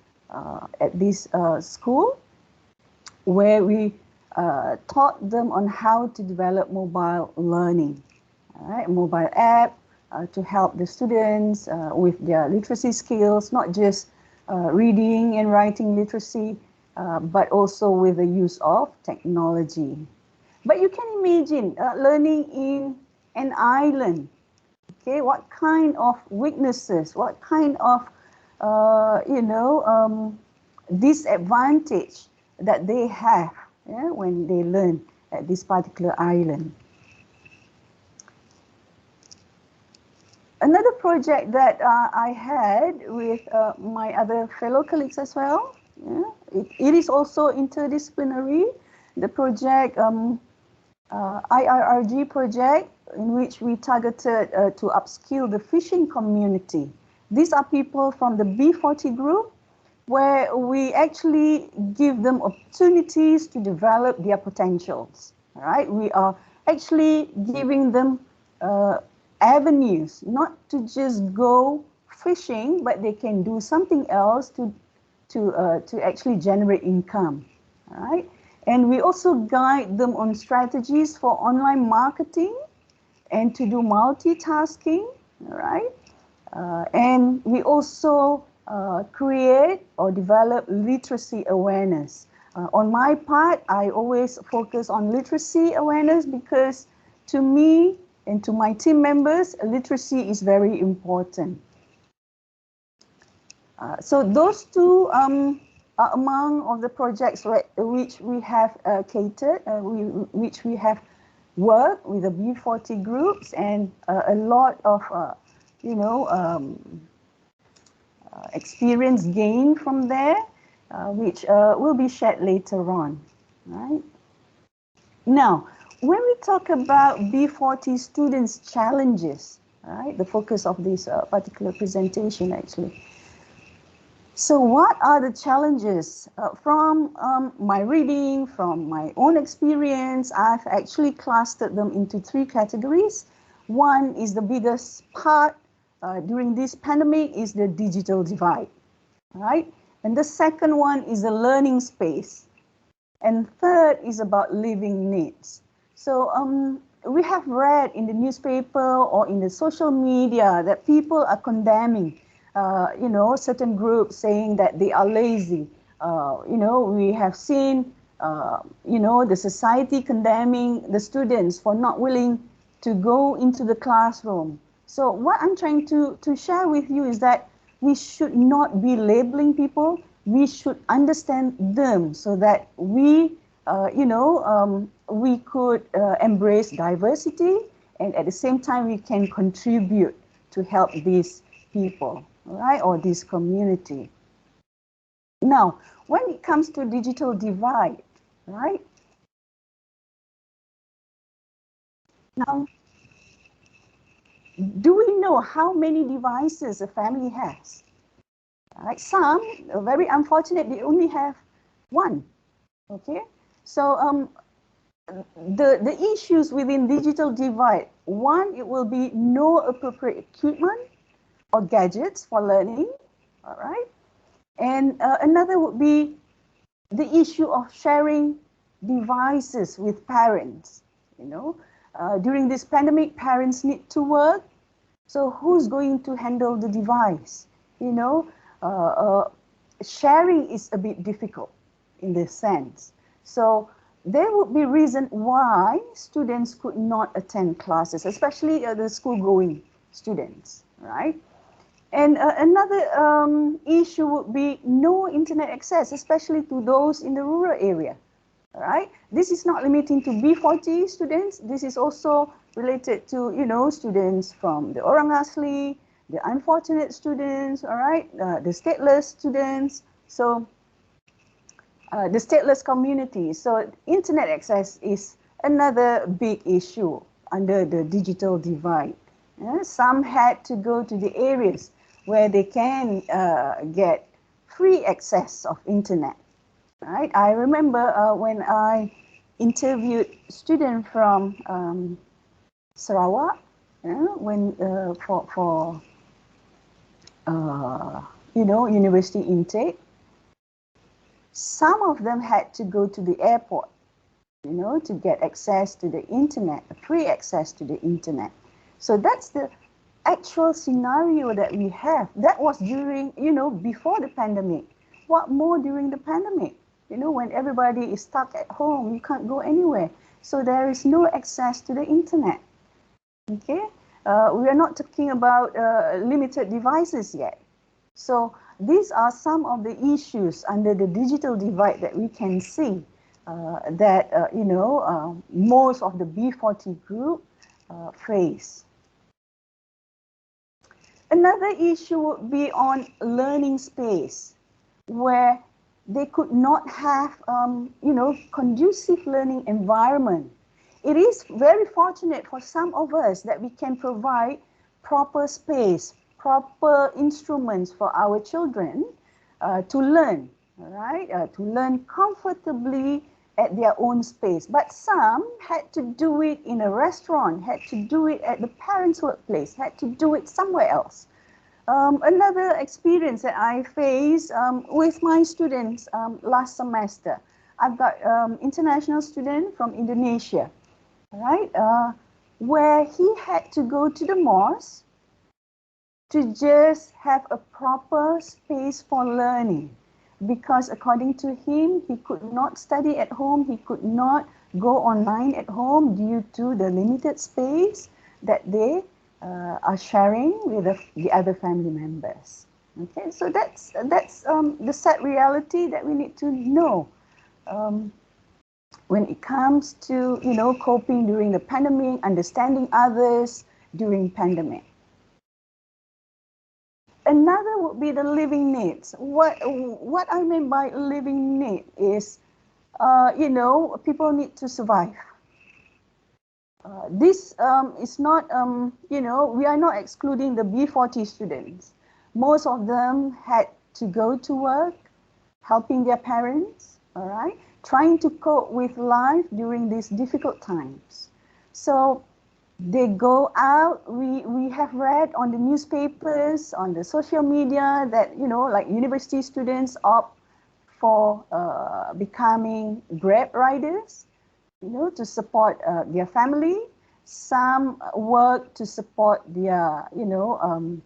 at this school, where we taught them on how to develop mobile learning, mobile app to help the students with their literacy skills, not just reading and writing literacy, but also with the use of technology. But you can imagine learning in an island, okay, what kind of weaknesses, what kind of, disadvantage that they have when they learn at this particular island. Another project that I had with my other fellow colleagues as well, it is also interdisciplinary. The project, IRRG project, in which we targeted to upskill the fishing community. These are people from the B40 group, where we actually give them opportunities to develop their potentials. All right, we are actually giving them avenues, not to just go fishing, but they can do something else to actually generate income. All right, and we also guide them on strategies for online marketing and to do multitasking. All right, and we also create or develop literacy awareness. On my part, I always focus on literacy awareness because to me and to my team members, literacy is very important. So those two are among of the projects which we have catered, which we have worked with the B40 groups, and a lot of, experience gained from there, which will be shared later on. Right? Now, when we talk about B40 students' challenges, right, the focus of this particular presentation actually. So what are the challenges? From my reading, from my own experience, I've actually clustered them into three categories. One is the biggest part during this pandemic is the digital divide, right? And the second one is the learning space. And third is about living needs. So we have read in the newspaper or in the social media that people are condemning certain groups saying that they are lazy. We have seen, the society condemning the students for not willing to go into the classroom. So what I'm trying to share with you is that we should not be labeling people. We should understand them so that we could embrace diversity, and at the same time we can contribute to help these people, right, or this community. Now, when it comes to digital divide, right? Now, do we know how many devices a family has? Right? Some are very unfortunate, they only have one. Okay, so the issues within digital divide, one, it will be no appropriate equipment or gadgets for learning, all right? And another would be the issue of sharing devices with parents. During this pandemic, parents need to work. So who's going to handle the device? Sharing is a bit difficult in this sense. So there would be reason why students could not attend classes, especially the school-going students, right? And another issue would be no internet access, especially to those in the rural area, right? This is not limiting to B40 students. This is also related to, students from the Orang Asli, the unfortunate students, all right, the stateless students, so the stateless community. So internet access is another big issue under the digital divide. Some had to go to the areas where they can get free access of internet. Right? I remember when I interviewed students from Sarawak, for university intake. Some of them had to go to the airport, to get access to the internet, free access to the internet. So that's the actual scenario that we have. That was during, before the pandemic. What more during the pandemic? When everybody is stuck at home, you can't go anywhere. So there is no access to the internet. Okay? We are not talking about limited devices yet. So these are some of the issues under the digital divide that we can see that, most of the B40 group face. Another issue would be on learning space, where they could not have, conducive learning environment. It is very fortunate for some of us that we can provide proper space, proper instruments for our children to learn, right? To learn comfortably at their own space. But some had to do it in a restaurant, had to do it at the parents' workplace, had to do it somewhere else. Another experience that I faced with my students last semester, I've got international student from Indonesia, right? Where he had to go to the mosque to just have a proper space for learning, because according to him, he could not study at home, he could not go online at home due to the limited space that they are sharing with the other family members. Okay, so that's the sad reality that we need to know when it comes to coping during the pandemic, understanding others during pandemic. Another would be the living needs. What I mean by living need is, people need to survive. This is not, you know, we are not excluding the B40 students. Most of them had to go to work, helping their parents, all right, trying to cope with life during these difficult times. So they go out. We have read on the newspapers, on the social media that, you know, like university students opt for becoming Grab riders, you know, to support their family. Some work to support their, you know,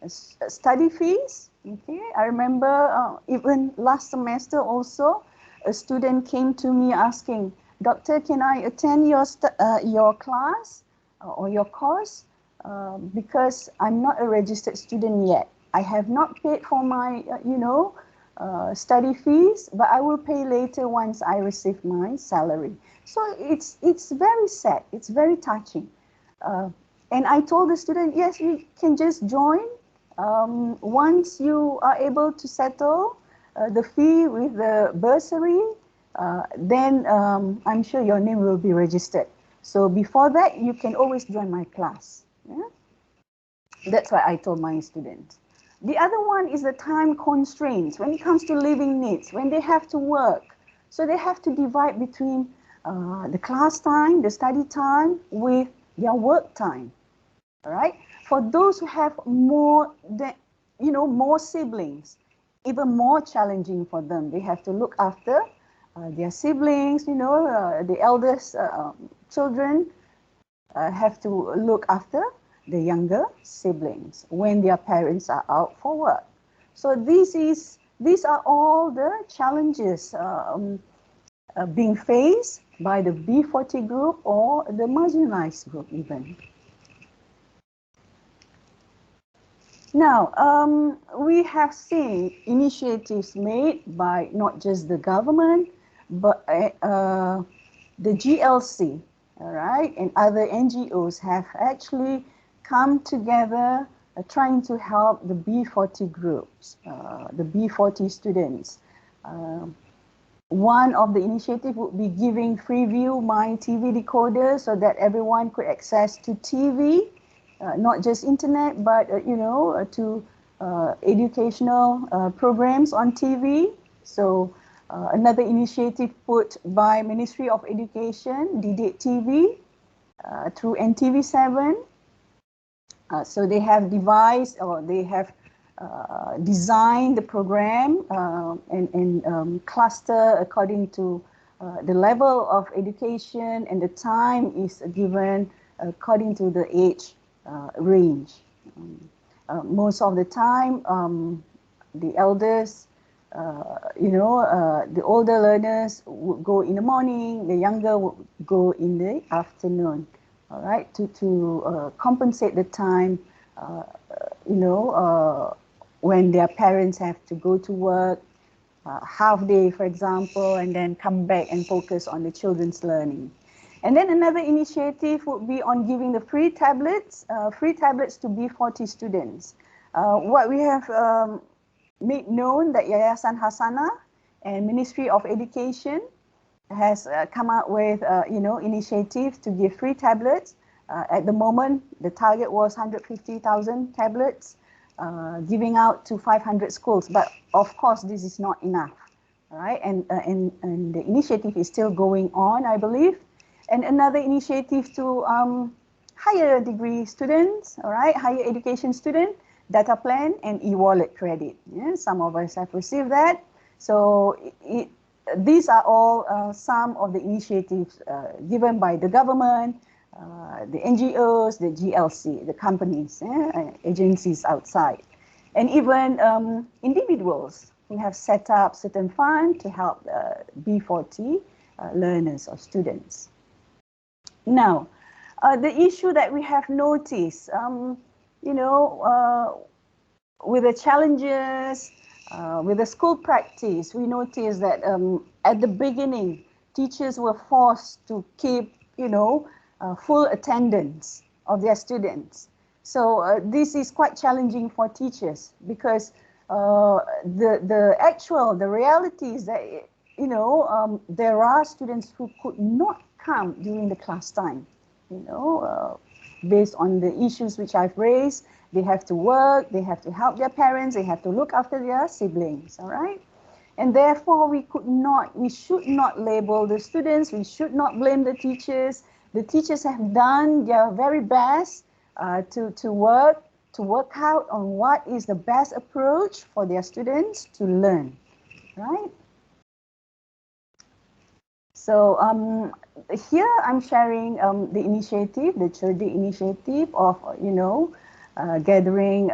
study fees. Okay, I remember even last semester also, a student came to me asking, "Doctor, can I attend your class or your course? Because I'm not a registered student yet. I have not paid for my, you know, study fees, but I will pay later once I receive my salary." So it's very sad. It's very touching. And I told the student, yes, you can just join. Once you are able to settle the fee with the bursary, then I'm sure your name will be registered. So before that, you can always join my class. Yeah? That's what I told my students. The other one is the time constraints when it comes to living needs, when they have to work. So they have to divide between the class time, the study time with their work time. All right. For those who have more than, you know, more siblings, even more challenging for them. They have to look after their siblings, you know, the eldest children have to look after the younger siblings when their parents are out for work. So these are all the challenges being faced by the B40 group or the marginalized group even. Now, we have seen initiatives made by not just the government, but the GLC, all right, and other NGOs have actually come together trying to help the B40 groups, the B40 students. One of the initiatives would be giving Freeview My TV decoder so that everyone could access to TV. Not just internet, but you know, to educational programs on TV. So another initiative put by Ministry of Education, Didik TV, through NTV7. So they have devised or they have designed the program and cluster according to the level of education, and the time is given according to the age range. Most of the time, the elders, you know, the older learners would go in the morning, the younger would go in the afternoon, all right, to compensate the time, you know, when their parents have to go to work, half day, for example, and then come back and focus on the children's learning. And then another initiative would be on giving the free tablets to B40 students. What we have made known that Yayasan Hasanah and Ministry of Education has come out with, you know, initiative to give free tablets. At the moment, the target was 150,000 tablets, giving out to 500 schools. But of course, this is not enough, all right? And the initiative is still going on, I believe. And another initiative to higher degree students, all right, higher education student, data plan and e-wallet credit. Yeah, some of us have received that. So these are all some of the initiatives given by the government, the NGOs, the GLC, the companies, agencies outside, and even individuals who have set up certain funds to help B40 learners or students. Now, the issue that we have noticed, you know, with the challenges, with the school practice, we noticed that at the beginning, teachers were forced to keep, you know, full attendance of their students. So this is quite challenging for teachers because the reality is that, you know, there are students who could not come during the class time. based on the issues which I've raised. They have to work, they have to help their parents, they have to look after their siblings, all right? And therefore, we should not label the students, we should not blame the teachers. The teachers have done their very best to work out on what is the best approach for their students to learn, right? So here I'm sharing the initiative, the Cerdik initiative of, gathering,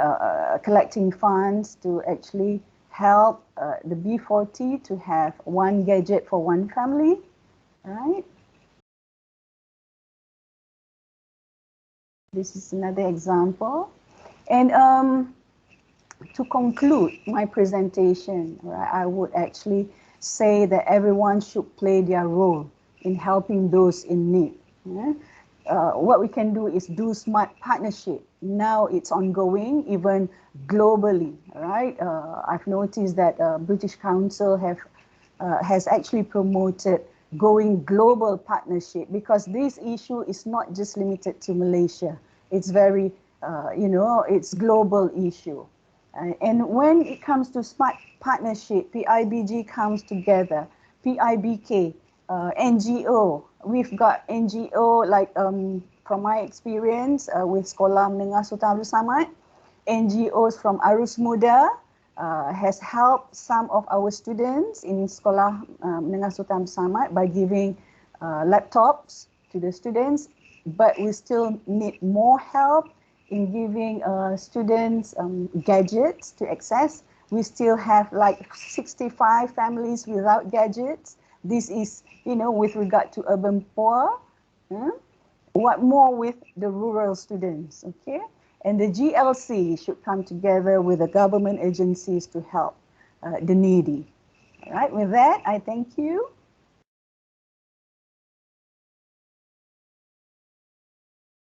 collecting funds to actually help the B40 to have one gadget for one family, right? This is another example. And to conclude my presentation, right, I would actually say that everyone should play their role in helping those in need. Yeah? What we can do is do smart partnership. Now it's ongoing, even globally, right? I've noticed that British Council has actually promoted going global partnership, because this issue is not just limited to Malaysia. It's very, it's global issue. And when it comes to smart partnership, PIBG comes together, PIBK, NGO. We've got NGO like from my experience with Sekolah Menengah Sultan Abdul Samad, NGOs from Arus Muda has helped some of our students in Sekolah Menengah Sultan Abdul Samad by giving laptops to the students, but we still need more help in giving students gadgets to access. We still have like 65 families without gadgets. This is, with regard to urban poor. What more with the rural students, okay? And the GLC should come together with the government agencies to help the needy. All right, with that, I thank you.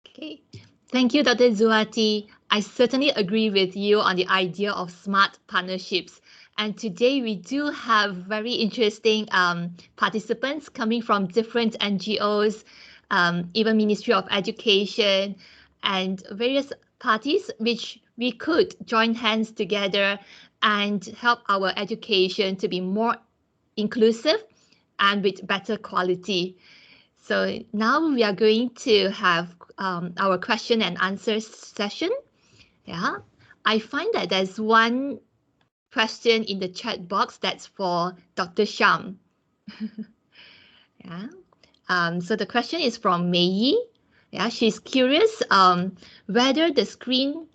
Okay, thank you, Dr. Zuwati. I certainly agree with you on the idea of smart partnerships. And today we do have very interesting participants coming from different NGOs, even Ministry of Education, and various parties which we could join hands together and help our education to be more inclusive and with better quality. So now we are going to have our question and answer session. Yeah, I find that there's one question in the chat box that's for Dr. Sham. Yeah. So the question is from Mei. Yeah, she's curious whether the screen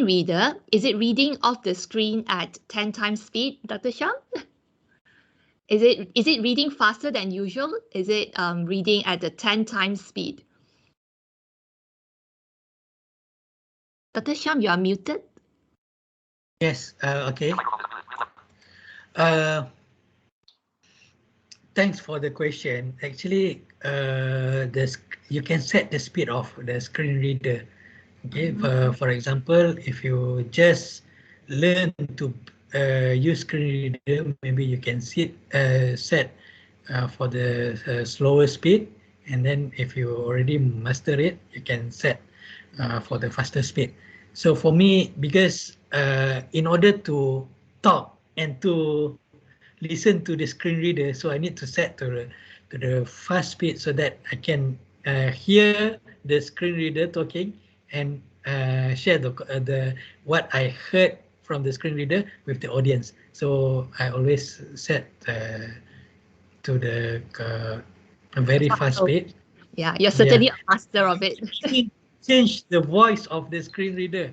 reader, is it reading off the screen at 10 times speed, Dr. Sham? Is it reading faster than usual? Is it reading at the 10 times speed? Dr. Sham, you are muted. Yes, okay. Thanks for the question. Actually, you can set the speed of the screen reader. Okay, for example, if you just learn to use screen reader, maybe you can set for the slower speed, and then if you already master it, you can set for the faster speed. So for me, because in order to talk and to listen to the screen reader, so I need to set to the fast speed so that I can hear the screen reader talking and share the what I heard from the screen reader with the audience. So I always set to the very fast speed. Yeah, you're certainly a master of it. Change the voice of the screen reader.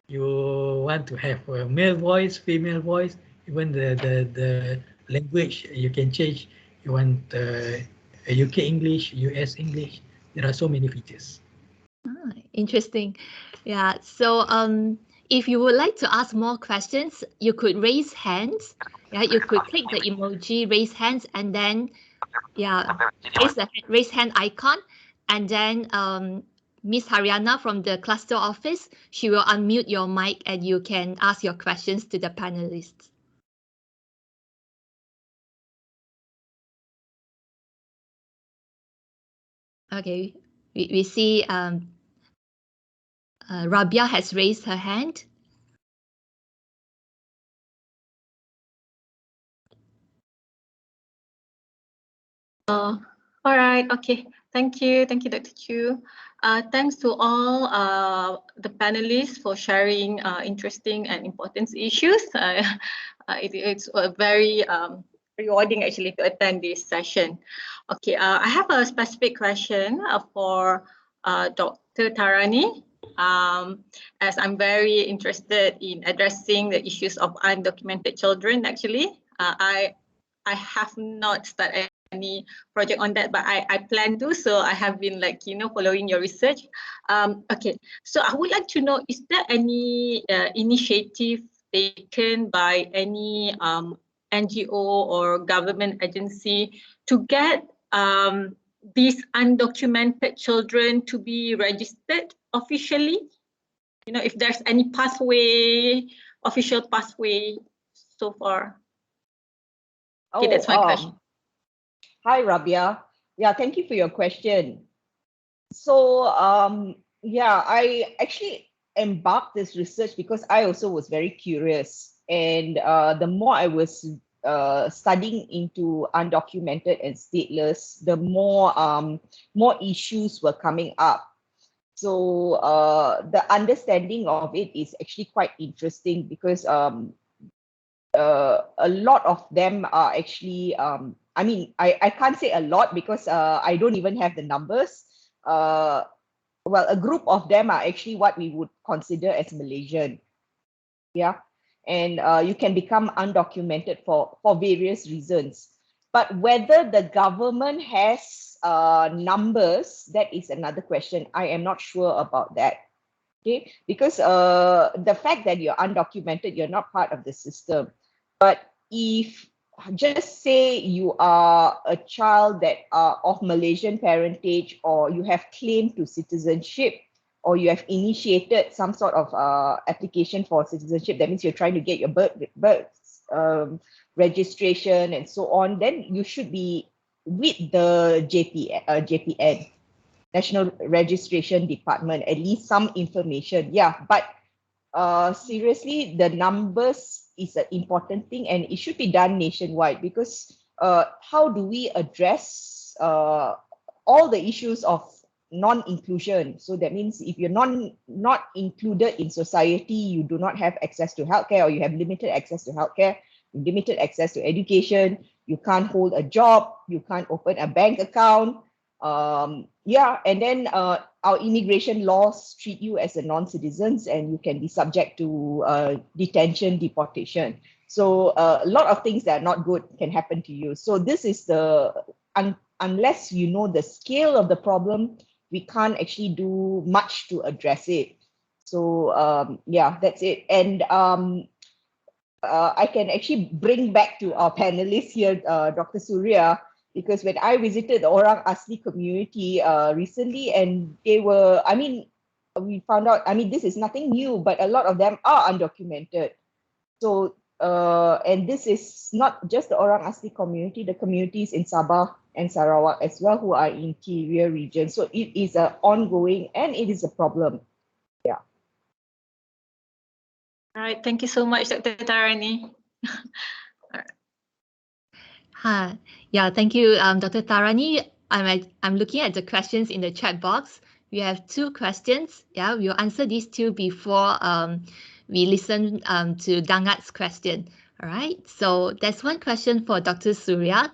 You want to have a male voice, female voice, even the language you can change. You want UK English, US English. There are so many features. Interesting. Yeah, so if you would like to ask more questions, you could raise hands. Yeah, you could click the emoji raise hands and then raise the raise hand icon, and then Miss Haryana from the cluster office, she will unmute your mic and you can ask your questions to the panelists. Okay, we see Rabia has raised her hand. All right, okay. Thank you, Dr. Chu. Thanks to all the panelists for sharing interesting and important issues. It's very rewarding actually to attend this session. Okay, I have a specific question for Dr. Tharani. As I'm very interested in addressing the issues of undocumented children, actually, I have not started any project on that, but I plan to. So I have been following your research. Okay, so I would like to know, is there any initiative taken by any NGO or government agency to get these undocumented children to be registered officially? You know, if there's any pathway, official pathway so far. Okay, that's my question. Hi, Rabia. Yeah, thank you for your question. So, yeah, I actually embarked this research because I also was very curious. And the more I was studying into undocumented and stateless, the more issues were coming up. So the understanding of it is actually quite interesting because a lot of them are actually, I mean, I can't say a lot because I don't even have the numbers. Well, a group of them are actually what we would consider as Malaysian. Yeah. And you can become undocumented for various reasons. But whether the government has numbers, that is another question. I am not sure about that. Okay, because the fact that you're undocumented, you're not part of the system. But if just say you are a child that are of Malaysian parentage, or you have claim to citizenship, or you have initiated some sort of application for citizenship, that means you're trying to get your birth registration and so on, then you should be with the JPN. National Registration Department, at least some information. Yeah, but seriously, the numbers is an important thing, and it should be done nationwide, because how do we address all the issues of non-inclusion? So that means if you're not included in society, you do not have access to healthcare, or you have limited access to healthcare, limited access to education, you can't hold a job, you can't open a bank account. Yeah, and then our immigration laws treat you as a non-citizens, and you can be subject to detention, deportation. So a lot of things that are not good can happen to you. So this is unless you know the scale of the problem, we can't actually do much to address it. So yeah, that's it. And I can actually bring back to our panelists here, Dr. Surya, because when I visited the Orang Asli community recently, and they were, I mean, we found out, I mean, this is nothing new, but a lot of them are undocumented. So, and this is not just the Orang Asli community, the communities in Sabah and Sarawak as well, who are interior regions. So it is an ongoing, and it is a problem. Yeah. All right, thank you so much, Dr. Tharani. Yeah, thank you, Dr. Tharani. I'm looking at the questions in the chat box. We have 2 questions. Yeah, we'll answer these 2 before we listen to Dangat's question. All right, so there's one question for Dr. Surya.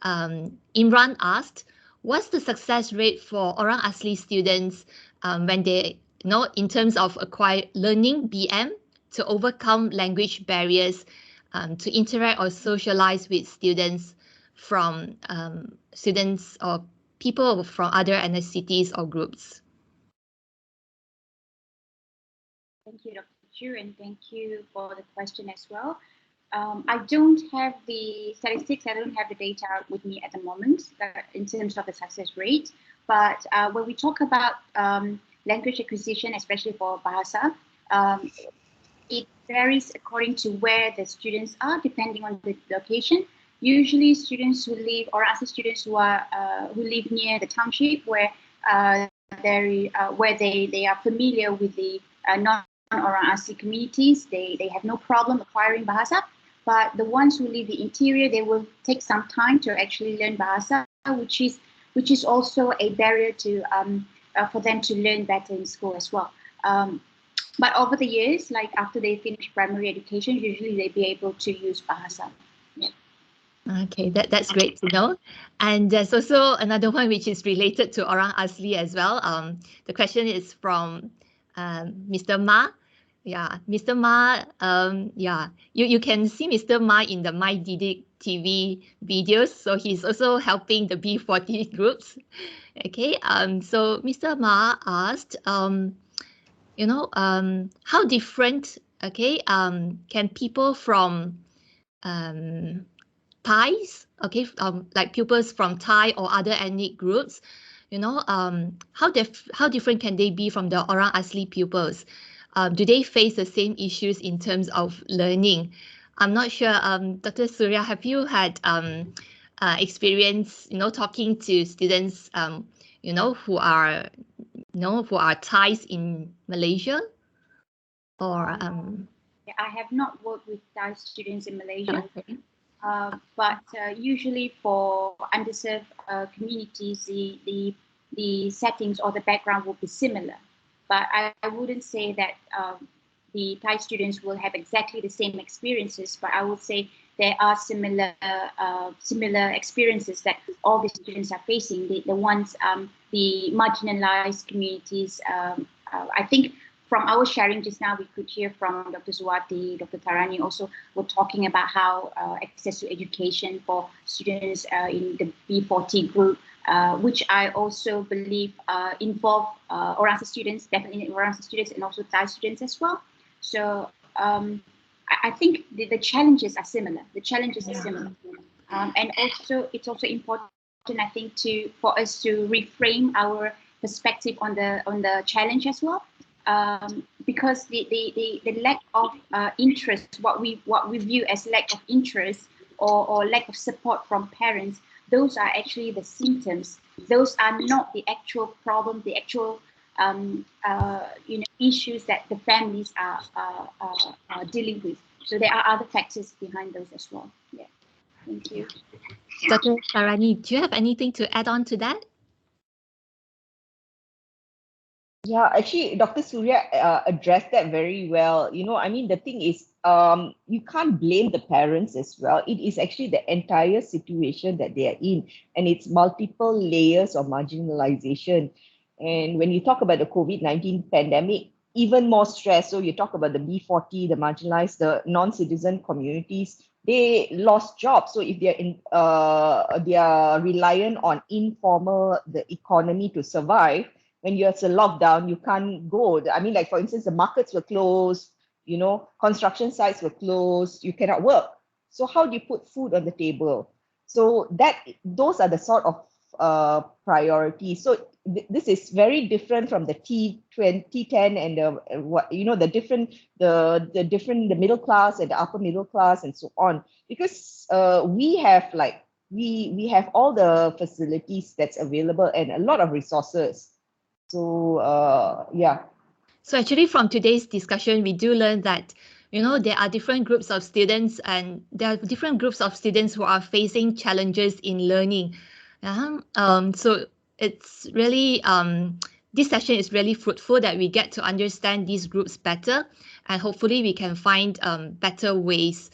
Imran asked, what's the success rate for Orang Asli students when they, in terms of learning BM to overcome language barriers, to interact or socialize with students from students or people from other ethnicities or groups? Thank you, Dr. Chu, and thank you for the question as well. I don't have the statistics, I don't have the data with me at the moment in terms of the success rate, but when we talk about language acquisition, especially for Bahasa, it varies according to where the students are, depending on the location. usually students who live, or as students who are who live near the township where they are familiar with the non-orang asli communities, they have no problem acquiring bahasa. But the ones who live the interior, they will take some time to actually learn bahasa, which is also a barrier to for them to learn better in school as well. But over the years, like after they finish primary education, usually they be able to use bahasa. Yeah. Okay, that's great to know. And there's also another one which is related to Orang Asli as well. The question is from Mr. Ma. Yeah, Mr. Ma, yeah, you can see Mr. Ma in the My Didik TV videos. So he's also helping the B40 groups. Okay, so Mr. Ma asked, you know, how different, okay, can people from Thais, okay, like pupils from Thai or other ethnic groups, you know, how different can they be from the Orang Asli pupils? Do they face the same issues in terms of learning? I'm not sure. Dr. Surya, have you had experience, you know, talking to students, you know, who are Thais in Malaysia? Or I have not worked with Thai students in Malaysia. Okay. But usually for underserved communities, the settings or the background will be similar. But I wouldn't say that the Thai students will have exactly the same experiences, but I would say there are similar experiences that all the students are facing. The ones, the marginalized communities. I think from our sharing just now, we could hear from Dr. Zuwati, Dr. Tharani also were talking about how access to education for students in the B40 group, which I also believe involve Orang Asli students, definitely Orang Asli students and also Thai students as well. So I think the challenges are similar. The challenges are similar. And also it's also important, I think, for us to reframe our perspective on the challenge as well. Because the lack of interest, what we view as lack of interest or lack of support from parents, those are actually the symptoms. Those are not the actual problem, the actual issues that the families are dealing with. So there are other factors behind those as well. Yeah. Thank you. Dr. Tharani, do you have anything to add on to that? Yeah, actually, Dr. Surya addressed that very well. You know, I mean, the thing is, you can't blame the parents as well. It is actually the entire situation that they are in, and it's multiple layers of marginalization. And when you talk about the COVID-19 pandemic, even more stress. So you talk about the B40, the marginalized, the non-citizen communities, they lost jobs. So if they are reliant on the economy to survive. When you're at a lockdown, you can't go. I mean, like, for instance, the markets were closed, you know, construction sites were closed, you cannot work. So how do you put food on the table? So those are the sort of priorities. So this is very different from the T10 and the middle class and the upper middle class and so on. Because we have all the facilities that's available and a lot of resources. So yeah. So actually from today's discussion, we do learn that, you know, there are different groups of students and there are different groups of students who are facing challenges in learning. So it's really, this session is really fruitful that we get to understand these groups better, and hopefully we can find better ways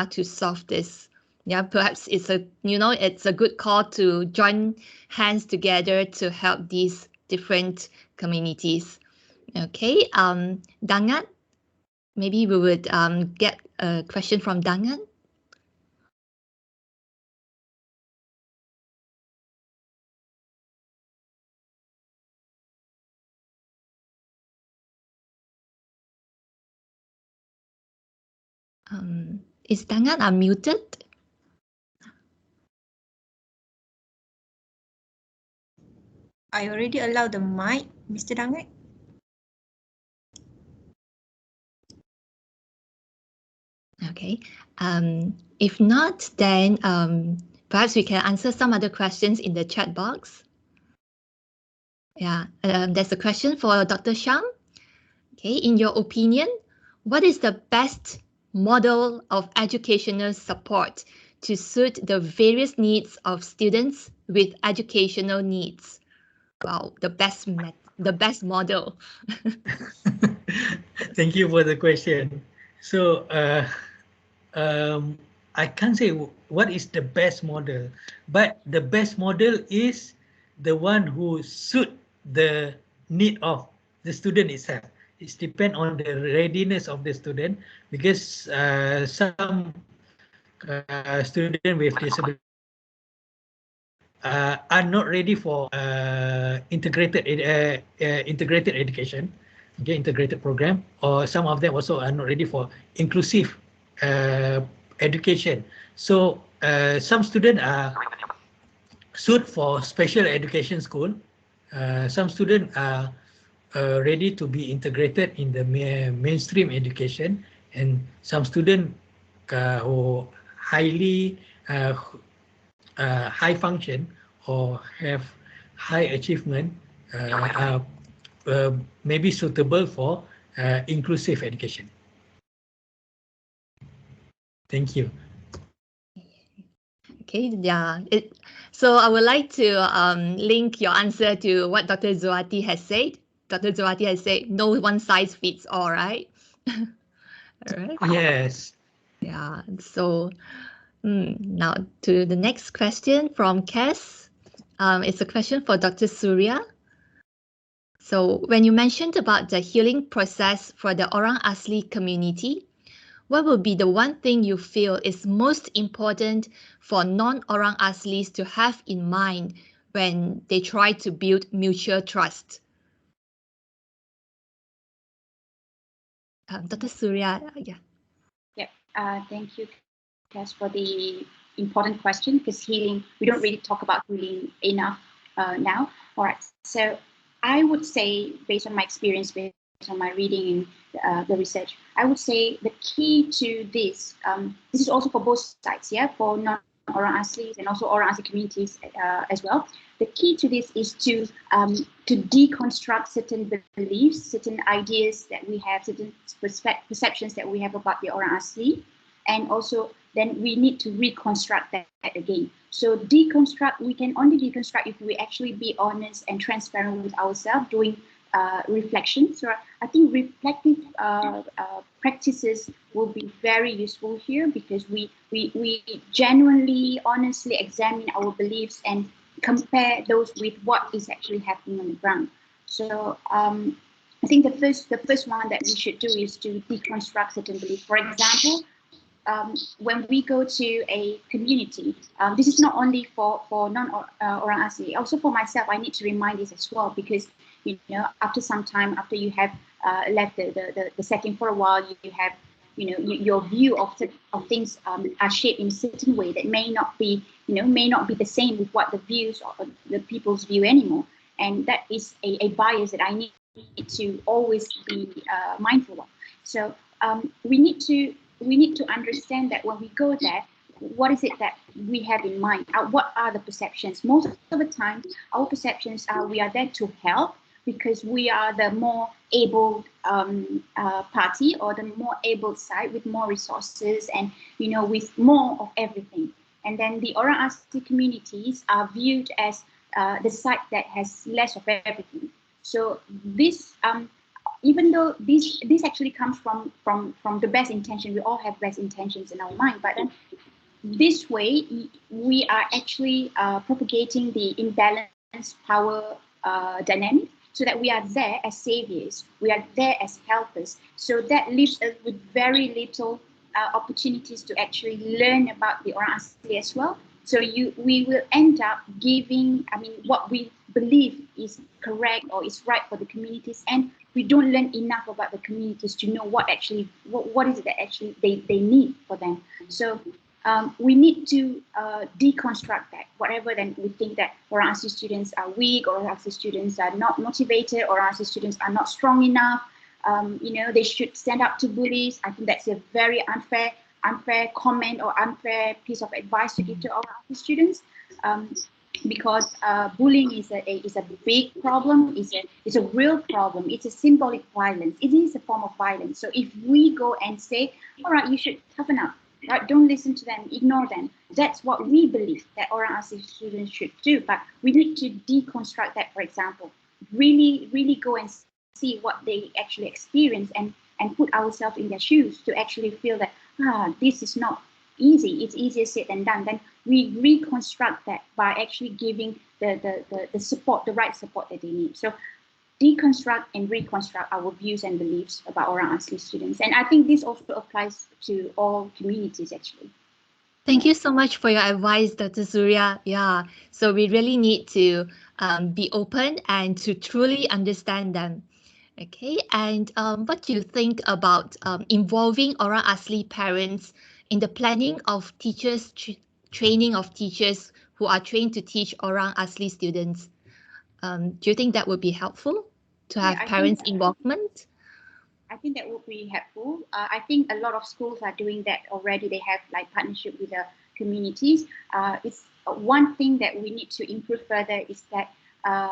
to solve this. Yeah, perhaps it's a good call to join hands together to help these different communities. Okay, Dangan, maybe we would get a question from Dangan. Is Dangan unmuted? I already allowed the mic, Mr. Dangan. Okay. If not, then perhaps we can answer some other questions in the chat box. Yeah, there's a question for Dr. Sham. Okay, in your opinion, what is the best model of educational support to suit the various needs of students with educational needs? Wow, the best model. Thank you for the question. So I can't say what is the best model, but the best model is the one who suit the need of the student itself. It depends on the readiness of the student, because some students with disability are not ready for integrated education, okay, integrated program, or some of them also are not ready for inclusive education. So some students are suited for special education school. Some students are ready to be integrated in the mainstream education, and some students who highly high function or have high achievement are maybe suitable for inclusive education. Thank you. Okay, yeah. So I would like to link your answer to what Dr. Zuwati has said. Dr. Zuwati has said, no one size fits all, right? All right. Yes. Yeah, so now to the next question from Cass. It's a question for Dr. Surya. So when you mentioned about the healing process for the Orang Asli community, what would be the one thing you feel is most important for non-Orang Aslis to have in mind when they try to build mutual trust? Dr. Surya, yeah. Yep. Thank you, Cass, for the important question, because healing, we don't really talk about healing enough now. All right. So I would say, based on my experience, based on my reading and the research, I would say the key to this, this is also for both sides, yeah, for non-Orang Aslis and also Orang Asli communities as well. The key to this is to deconstruct certain beliefs, certain ideas that we have, certain perceptions that we have about the Orang Asli, and also then we need to reconstruct that again. So deconstruct, we can only deconstruct if we actually be honest and transparent with ourselves, doing reflection. So I think reflective practices will be very useful here, because we genuinely, honestly examine our beliefs and compare those with what is actually happening on the ground. So I think the first one that we should do is to deconstruct certain beliefs. For example, when we go to a community, this is not only for non-Orang Asli, also for myself, I need to remind this as well, because after some time, after you have left the setting for a while, you have your view of things are shaped in a certain way that may not be the same with what the views of the people's view anymore, and that is a bias that I need to always be mindful of. So we need to understand that when we go there, what is it that we have in mind? What are the perceptions? Most of the time, our perceptions are we are there to help, because we are the more able party, or the more able side with more resources and with more of everything. And then the Orang Asli communities are viewed as the side that has less of everything. So this, even though this actually comes from the best intention, we all have best intentions in our mind, but then this way we are actually propagating the imbalanced power dynamic, so that we are there as saviors, we are there as helpers. So that leaves us with very little opportunities to actually learn about the Orang Asli as well. So we will end up giving, what we believe is correct or is right for the communities, and we don't learn enough about the communities to know what is it that actually they need for them. So we need to deconstruct that. Whatever then we think that Orang Asli students are weak, or Orang Asli students are not motivated, or Orang Asli students are not strong enough, they should stand up to bullies. I think that's a very unfair unfair comment or unfair piece of advice to give to our students. Because bullying is a big problem, it's a real problem, it's a symbolic violence, it is a form of violence. So if we go and say, all right, you should toughen up, right? Don't listen to them, ignore them. That's what we believe that orang asli students should do. But we need to deconstruct that, for example. Really go and see what they actually experience and put ourselves in their shoes to actually feel that, this is not easy, it's easier said than done. Then we reconstruct that by actually giving the support, the right support that they need. So deconstruct and reconstruct our views and beliefs about orang asli students. And I think this also applies to all communities actually. Thank you so much for your advice, Dr. Surya. Yeah, so we really need to be open and to truly understand them. Okay, and what do you think about involving orang asli parents in the planning of teachers, training of teachers who are trained to teach orang asli students? Do you think that would be helpful to have parents' involvement? I think that would be helpful. I think a lot of schools are doing that already. They have like partnership with the communities. It's one thing that we need to improve further is that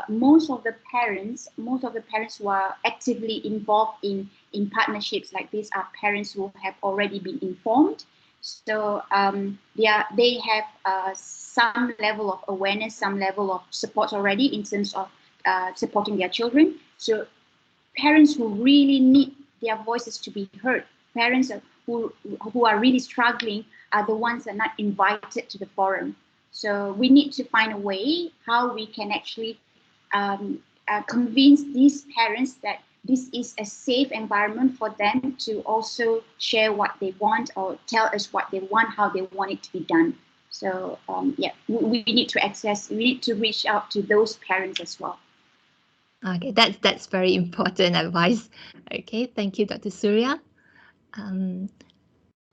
most of the parents who are actively involved in partnerships like this are parents who have already been informed. So they have some level of awareness, some level of support already in terms of supporting their children. So parents who really need their voices to be heard, parents who are really struggling are the ones that are not invited to the forum. So we need to find a way how we can actually convince these parents that this is a safe environment for them to also share what they want or tell us what they want, how they want it to be done. So we need to reach out to those parents as well. Okay, that's very important advice. Okay, thank you, Dr. Surya.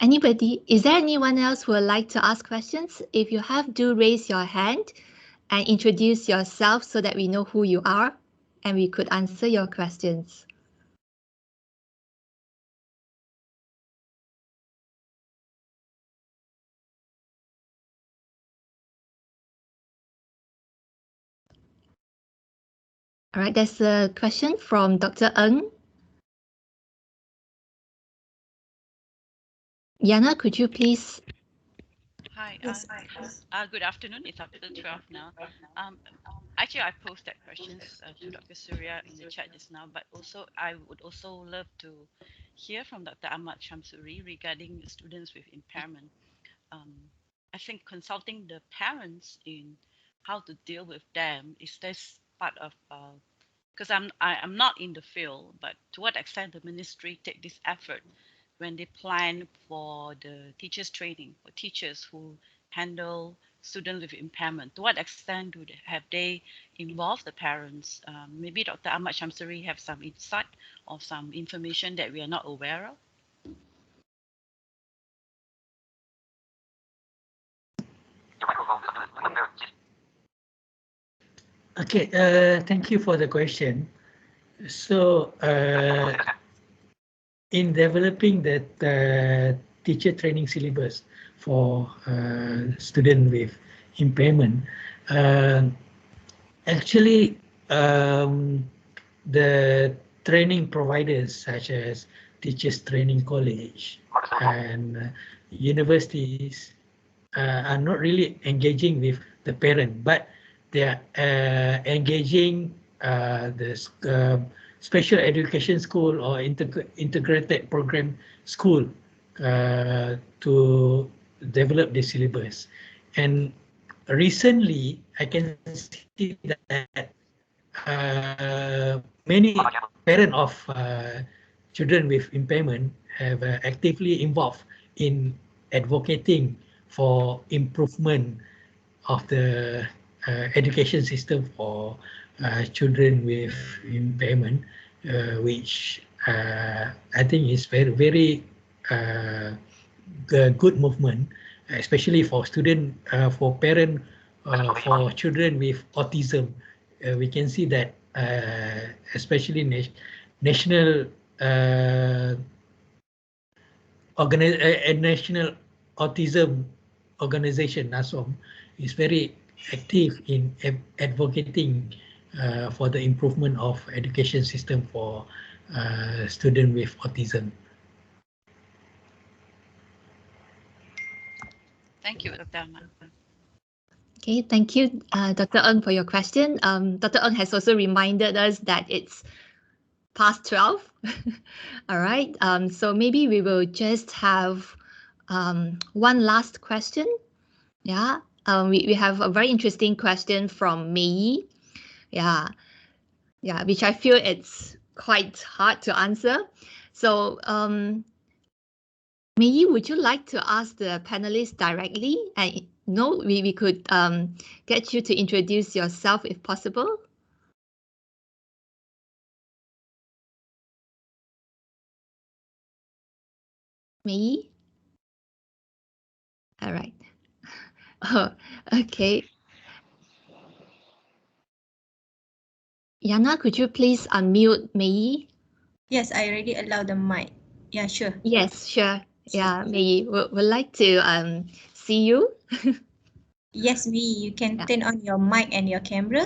Is there anyone else who would like to ask questions? If you have, do raise your hand and introduce yourself so that we know who you are and we could answer your questions. All right, there's a question from Dr. Ng. Yana, could you please? Hi, good afternoon. It's after 12 now. Actually, I posted questions to Dr. Surya in the chat just now, but also I would also love to hear from Dr. Ahmad Shamsuri regarding students with impairment. I think consulting the parents in how to deal with them is this part of because I'm not in the field, but to what extent the ministry take this effort when they plan for the teachers training for teachers who handle students with impairment? To what extent have they involved the parents? Maybe Dr. Ahmad Shamsuri have some insight or some information that we are not aware of. Okay, thank you for the question. So in developing the teacher training syllabus for students with impairment, actually the training providers such as Teachers Training College and universities are not really engaging with the parent, but they are engaging the special education school or integrated program school to develop the syllabus. And recently, I can see that many parents of children with impairment have actively involved in advocating for improvement of the education system for children with impairment, which I think is very good movement, especially for parent for children with autism. We can see that especially national National Autism Organization, NASOM, is very active in advocating for the improvement of education system for students with autism. Thank you, Dr. Ahmad. Okay, thank you, Dr. Ng, for your question. Dr. Ng has also reminded us that it's past 12. All right, so maybe we will just have one last question. Yeah, we have a very interesting question from Mei. Yeah, which I feel it's quite hard to answer. So, Mei, would you like to ask the panelists directly? And no, we could get you to introduce yourself if possible. Mei? All right. Oh, okay. Yana, could you please unmute Mei? Yes, I already allowed the mic. Yeah, sure. Yes, sure. Yeah, Mei, would like to see you. Yes, Mei, you can Yeah. turn on your mic and your camera.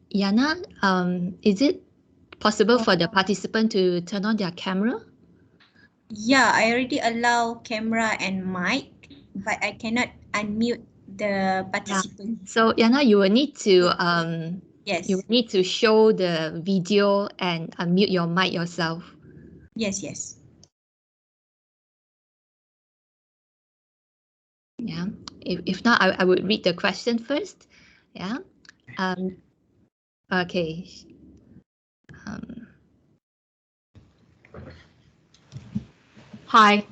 Yana, is it possible for the participant to turn on their camera? Yeah, I already allow camera and mic, but I cannot unmute the participant. So Yana, you will need to Yes. you will need to show the video and unmute your mic yourself. Yes, yes. Yeah. If not, I would read the question first. Yeah. Okay. Hi.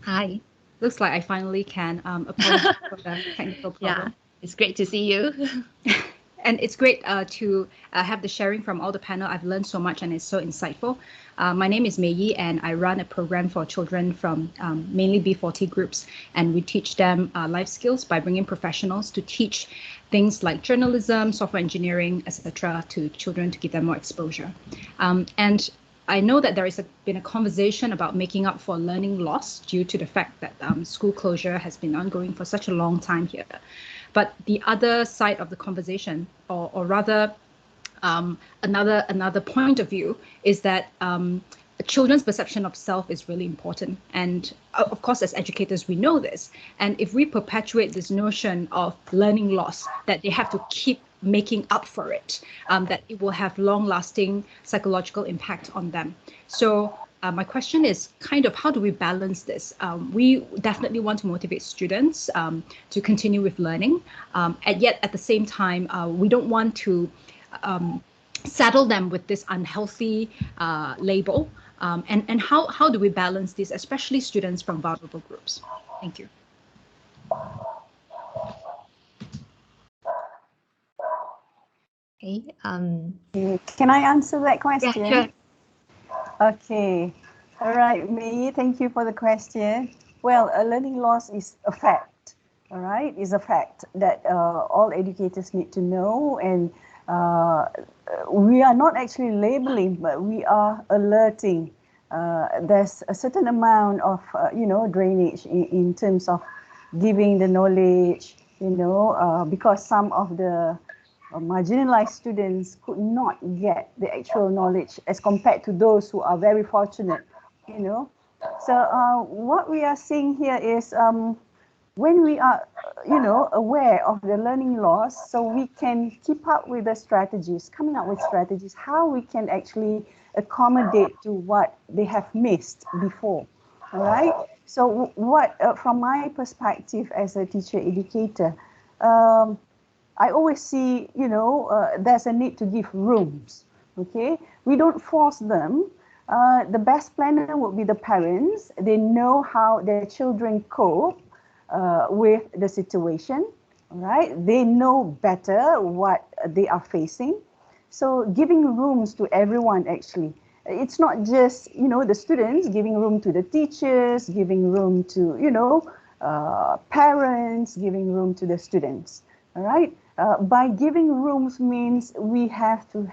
Hi. Looks like I finally can. Apologize for the technical problem. Yeah, it's great to see you. And it's great to have the sharing from all the panel. I've learned so much and it's so insightful. My name is Mei and I run a program for children from mainly B40 groups. And we teach them life skills by bringing professionals to teach things like journalism, software engineering, etc. to children to give them more exposure. And I know that there is been a conversation about making up for learning loss due to the fact that school closure has been ongoing for such a long time here. But the other side of the conversation, or rather another point of view, is that children's perception of self is really important. And of course, as educators, we know this. And if we perpetuate this notion of learning loss, that they have to keep making up for it, that it will have long-lasting psychological impact on them. So my question is kind of how do we balance this? We definitely want to motivate students to continue with learning, and yet at the same time, we don't want to saddle them with this unhealthy label. And how do we balance this, especially students from vulnerable groups? Thank you. Okay. Can I answer that question? Yeah, sure. Okay. All right, Mei, thank you for the question. Well, a learning loss is a fact. All right, is a fact that all educators need to know, and we are not actually labeling, but we are alerting. There's a certain amount of drainage in terms of giving the knowledge, because some of the marginalized students could not get the actual knowledge as compared to those who are very fortunate, So what we are seeing here is when we are, aware of the learning loss, so we can keep up with the strategies, coming up with strategies, how we can actually accommodate to what they have missed before, all right? So what, from my perspective as a teacher educator, I always see, there's a need to give rooms, okay? We don't force them. The best planner would be the parents. They know how their children cope with the situation, right? They know better what they are facing. So giving rooms to everyone actually. it's not just, the students giving room to the teachers, giving room to, parents, giving room to the students. All right. By giving rooms means we have to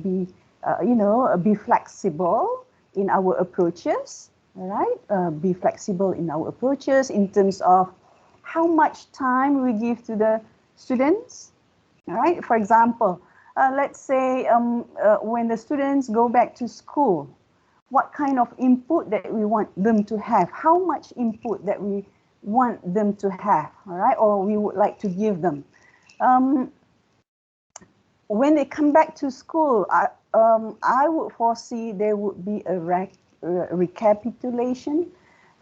be flexible in our approaches. All right. Be flexible in our approaches in terms of how much time we give to the students. All right. For example, let's say when the students go back to school, what kind of input that we want them to have, how much input that we want them to have, all right, or we would like to give them. When they come back to school, I would foresee there would be a recapitulation,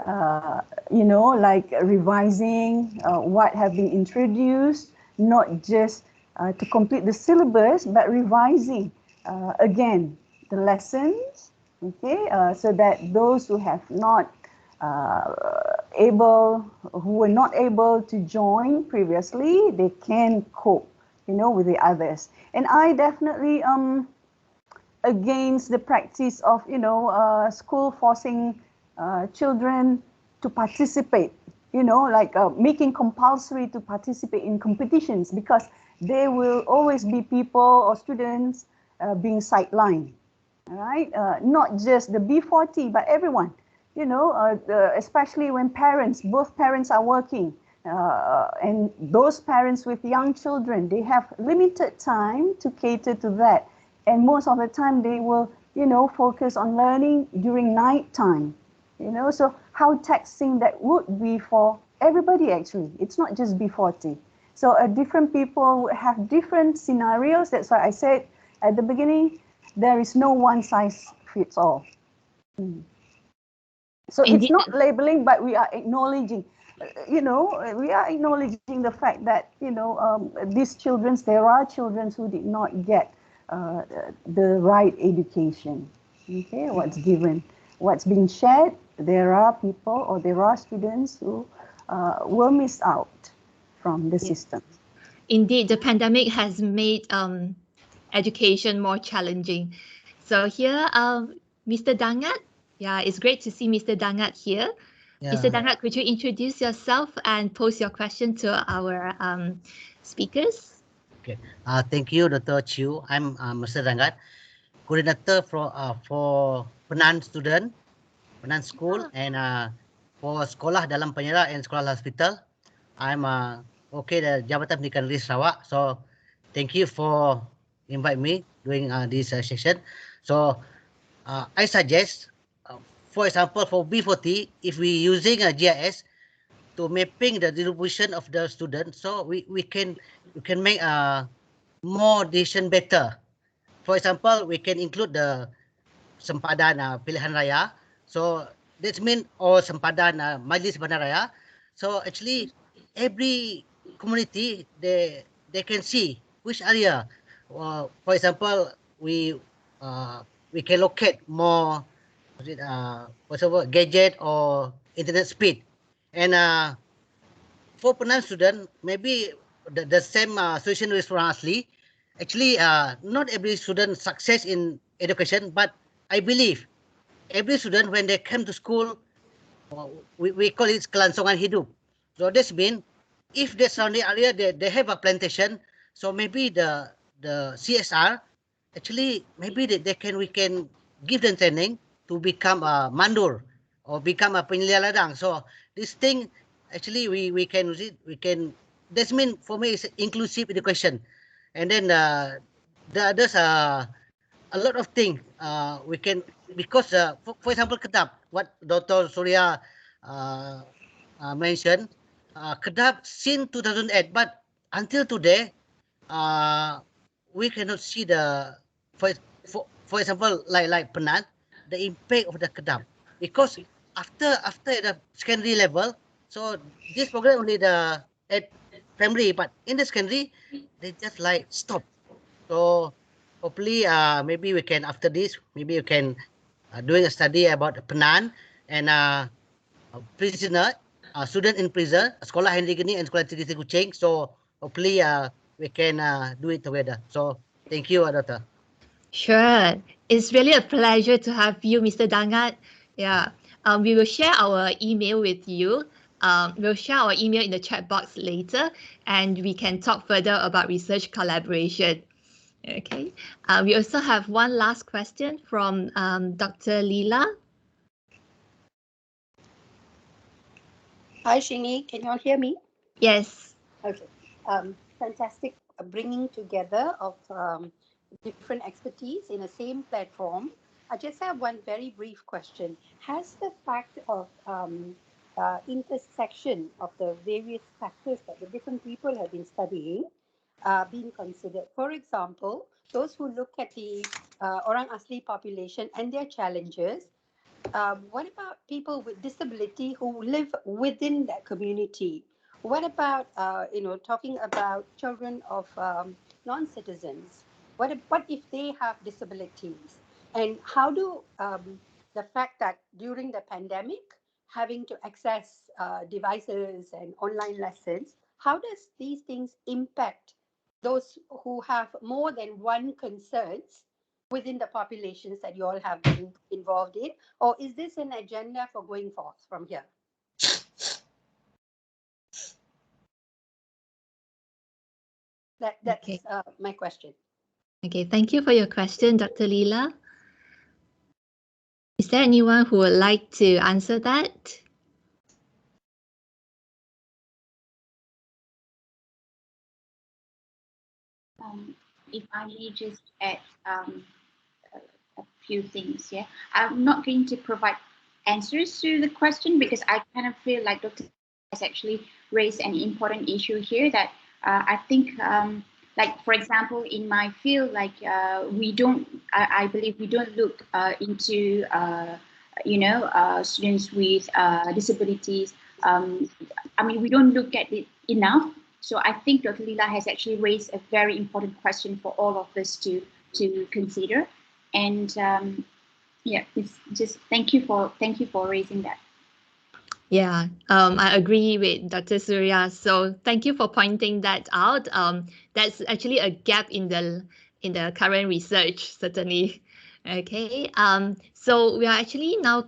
like revising what have been introduced, not just to complete the syllabus, but revising again the lessons, okay, so that those who have not who were not able to join previously, they can cope, with the others. And I definitely against the practice of, school forcing children to participate, like making compulsory to participate in competitions, because there will always be people or students being sidelined, all right? Not just the B40, but everyone, especially when both parents are working, and those parents with young children, they have limited time to cater to that. And most of the time they will, focus on learning during night time, so how taxing that would be for everybody actually. It's not just B40. So different people have different scenarios. That's why I said at the beginning, there is no one size fits all. So Indeed. It's not labeling, but we are acknowledging, we are acknowledging the fact that, these children, there are children who did not get the right education, okay, what's being shared. There are people or there are students who were missed out from the system. Indeed, the pandemic has made education more challenging. So here, Mr. Dangat, it's great to see Mr. Dangat here. Yeah. Mr. Dangat, could you introduce yourself and pose your question to our speakers? Okay. Thank you, Dr. Chiu. I'm Mr. Dangat, coordinator for Penan student, Penan school, and for sekolah dalam penyerah and sekolah hospital. I'm the Jabatan Pendidikan Negeri Sarawak. So thank you for invite me during this session. So I suggest, for example, for B40, if we using a GIS to mapping the distribution of the students, so we can make more decision better. For example, we can include the sempadan pilihan raya. So that means or sempadan majlis bandar raya. So actually, every community they can see which area. For example, we can locate more for example gadget or internet speed, and for Penan student maybe the same solution with Asli. Actually, not every student success in education, but I believe every student when they come to school, we call it kelangsungan hidup. So this means if the surrounding area they have a plantation, so maybe the CSR actually maybe we can give them training to become a mandur or become a penyelia ladang. So this thing actually we can this means for me is inclusive education. And then the others a lot of things we can, because for example kedap, what Dr. Surya mentioned, kedap since 2008, but until today we cannot see the for example like Penan, the impact of the kedap, because after the secondary level, so this program only the at primary, but in the secondary they just like stop. So hopefully maybe we can, after this maybe we can doing a study about Penan and prisoner, student in prison, sekolah Henry Geni and sekolah Tinggi Kuching. So hopefully we can do it together. So thank you, Doctor. Sure. It's really a pleasure to have you, Mr. Dangat. Yeah. We will share our email with you. We'll share our email in the chat box later, and we can talk further about research collaboration. Okay. We also have one last question from Dr. Leela. Hi, Shini. Can you all hear me? Yes. Okay. Fantastic bringing together of different expertise in the same platform. I just have one very brief question. Has the fact of intersection of the various factors that the different people have been studying been considered? For example, those who look at the Orang Asli population and their challenges, what about people with disability who live within that community? What about, talking about children of non-citizens? What if they have disabilities? And how do the fact that during the pandemic, having to access devices and online lessons, how does these things impact those who have more than one concerns within the populations that you all have been involved in? Or is this an agenda for going forth from here? That's Okay. my question. Okay, thank you for your question, Dr. Leela. Is there anyone who would like to answer that? If I may just add a few things here. I'm not going to provide answers to the question because I kind of feel like Dr. has actually raised an important issue here that I think, like for example, in my field, like I believe we don't look into, students with disabilities. I mean, we don't look at it enough. So I think Dr. Leela has actually raised a very important question for all of us to consider. And yeah, it's just thank you for raising that. Yeah, I agree with Dr. Surya. So thank you for pointing that out. That's actually a gap in the current research, certainly. Okay. So we are actually now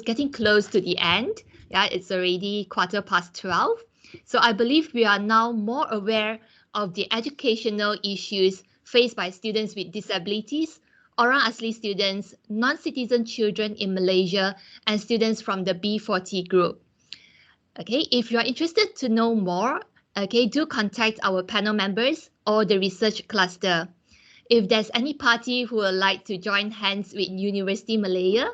getting close to the end. Yeah, it's already 12:15. So I believe we are now more aware of the educational issues faced by students with disabilities, Orang Asli students, non-citizen children in Malaysia, and students from the B40 group. Okay, if you are interested to know more, okay, do contact our panel members or the research cluster. If there's any party who would like to join hands with University Malaya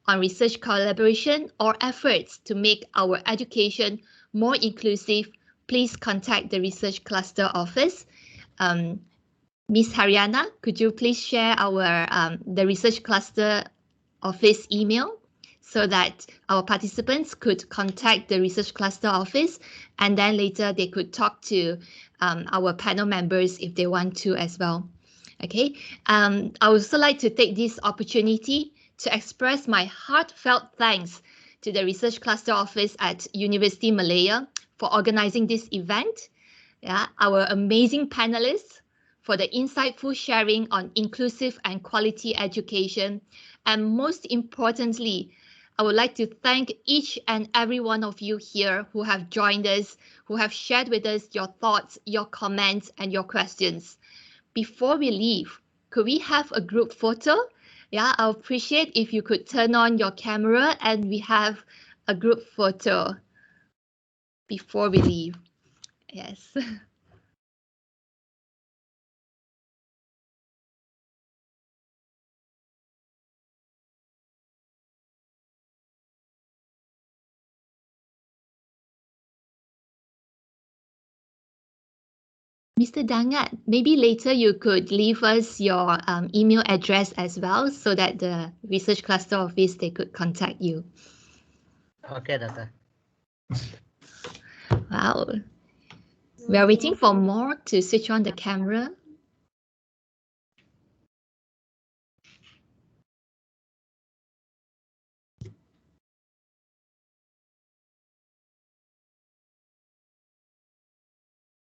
on research collaboration or efforts to make our education more inclusive, please contact the research cluster office. Ms. Haryana, could you please share our the research cluster office email so that our participants could contact the research cluster office, and then later they could talk to our panel members if they want to as well. Okay, I would also like to take this opportunity to express my heartfelt thanks to the research cluster office at University Malaya for organizing this event. Yeah, our amazing panelists for the insightful sharing on inclusive and quality education. And most importantly, I would like to thank each and every one of you here who have joined us, who have shared with us your thoughts, your comments, and your questions. Before we leave, could we have a group photo? Yeah, I'll appreciate if you could turn on your camera and we have a group photo before we leave. Yes. Mr. Dangat, maybe later you could leave us your email address as well so that the research cluster office, they could contact you. Okay, Doctor. Wow. We are waiting for more to switch on the camera.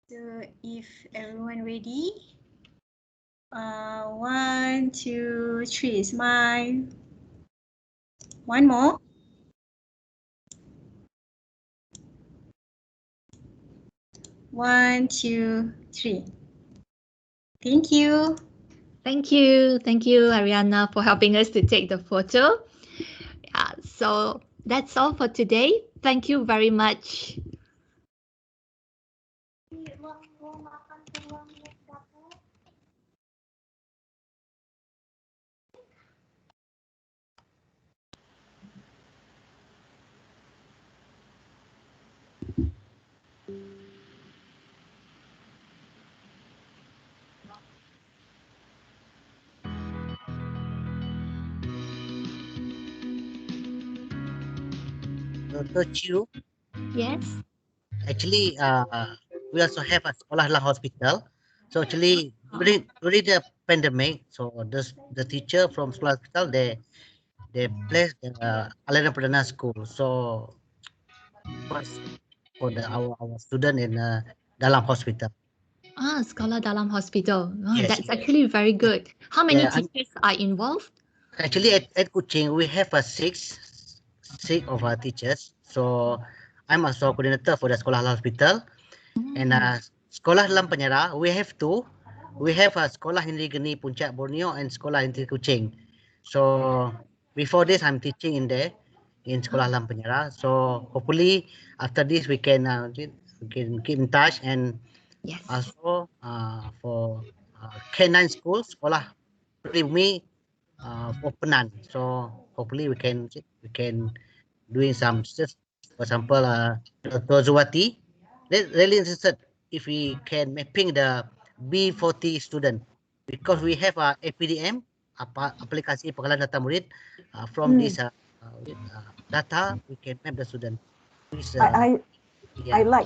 So if everyone ready, 1, 2, 3. Smile. One more. One, 2, 3. Thank you. Thank you. Thank you, Ariana, for helping us to take the photo. So that's all for today. Thank you very much. Dr. Chu, Yes. actually, we also have a sekolah dalam hospital. So actually, during the pandemic, so the teacher from sekolah hospital, they placed the Alana Perdana School. So for our student in dalam hospital. Sekolah dalam hospital. Yes, That's actually very good. How many Yeah, teachers are involved? actually at Kuching we have a six of our teachers. So I'm also coordinator for the sekolah dalam hospital. And sekolah dalam penyara we have two. We have a sekolah Negeri Geni Puncak Borneo and sekolah Negeri Kuching. So before this I'm teaching in there in sekolah dalam penyara. So hopefully after this we can keep in touch and Yes. also for K9 school sekolah pribumi for Penan. So hopefully we can doing some just for example Dr. Zuwati really interested if we can mapping the B40 student because we have a APDM aplikasi pengolahan data murid from this data we can map the student. I Yeah. like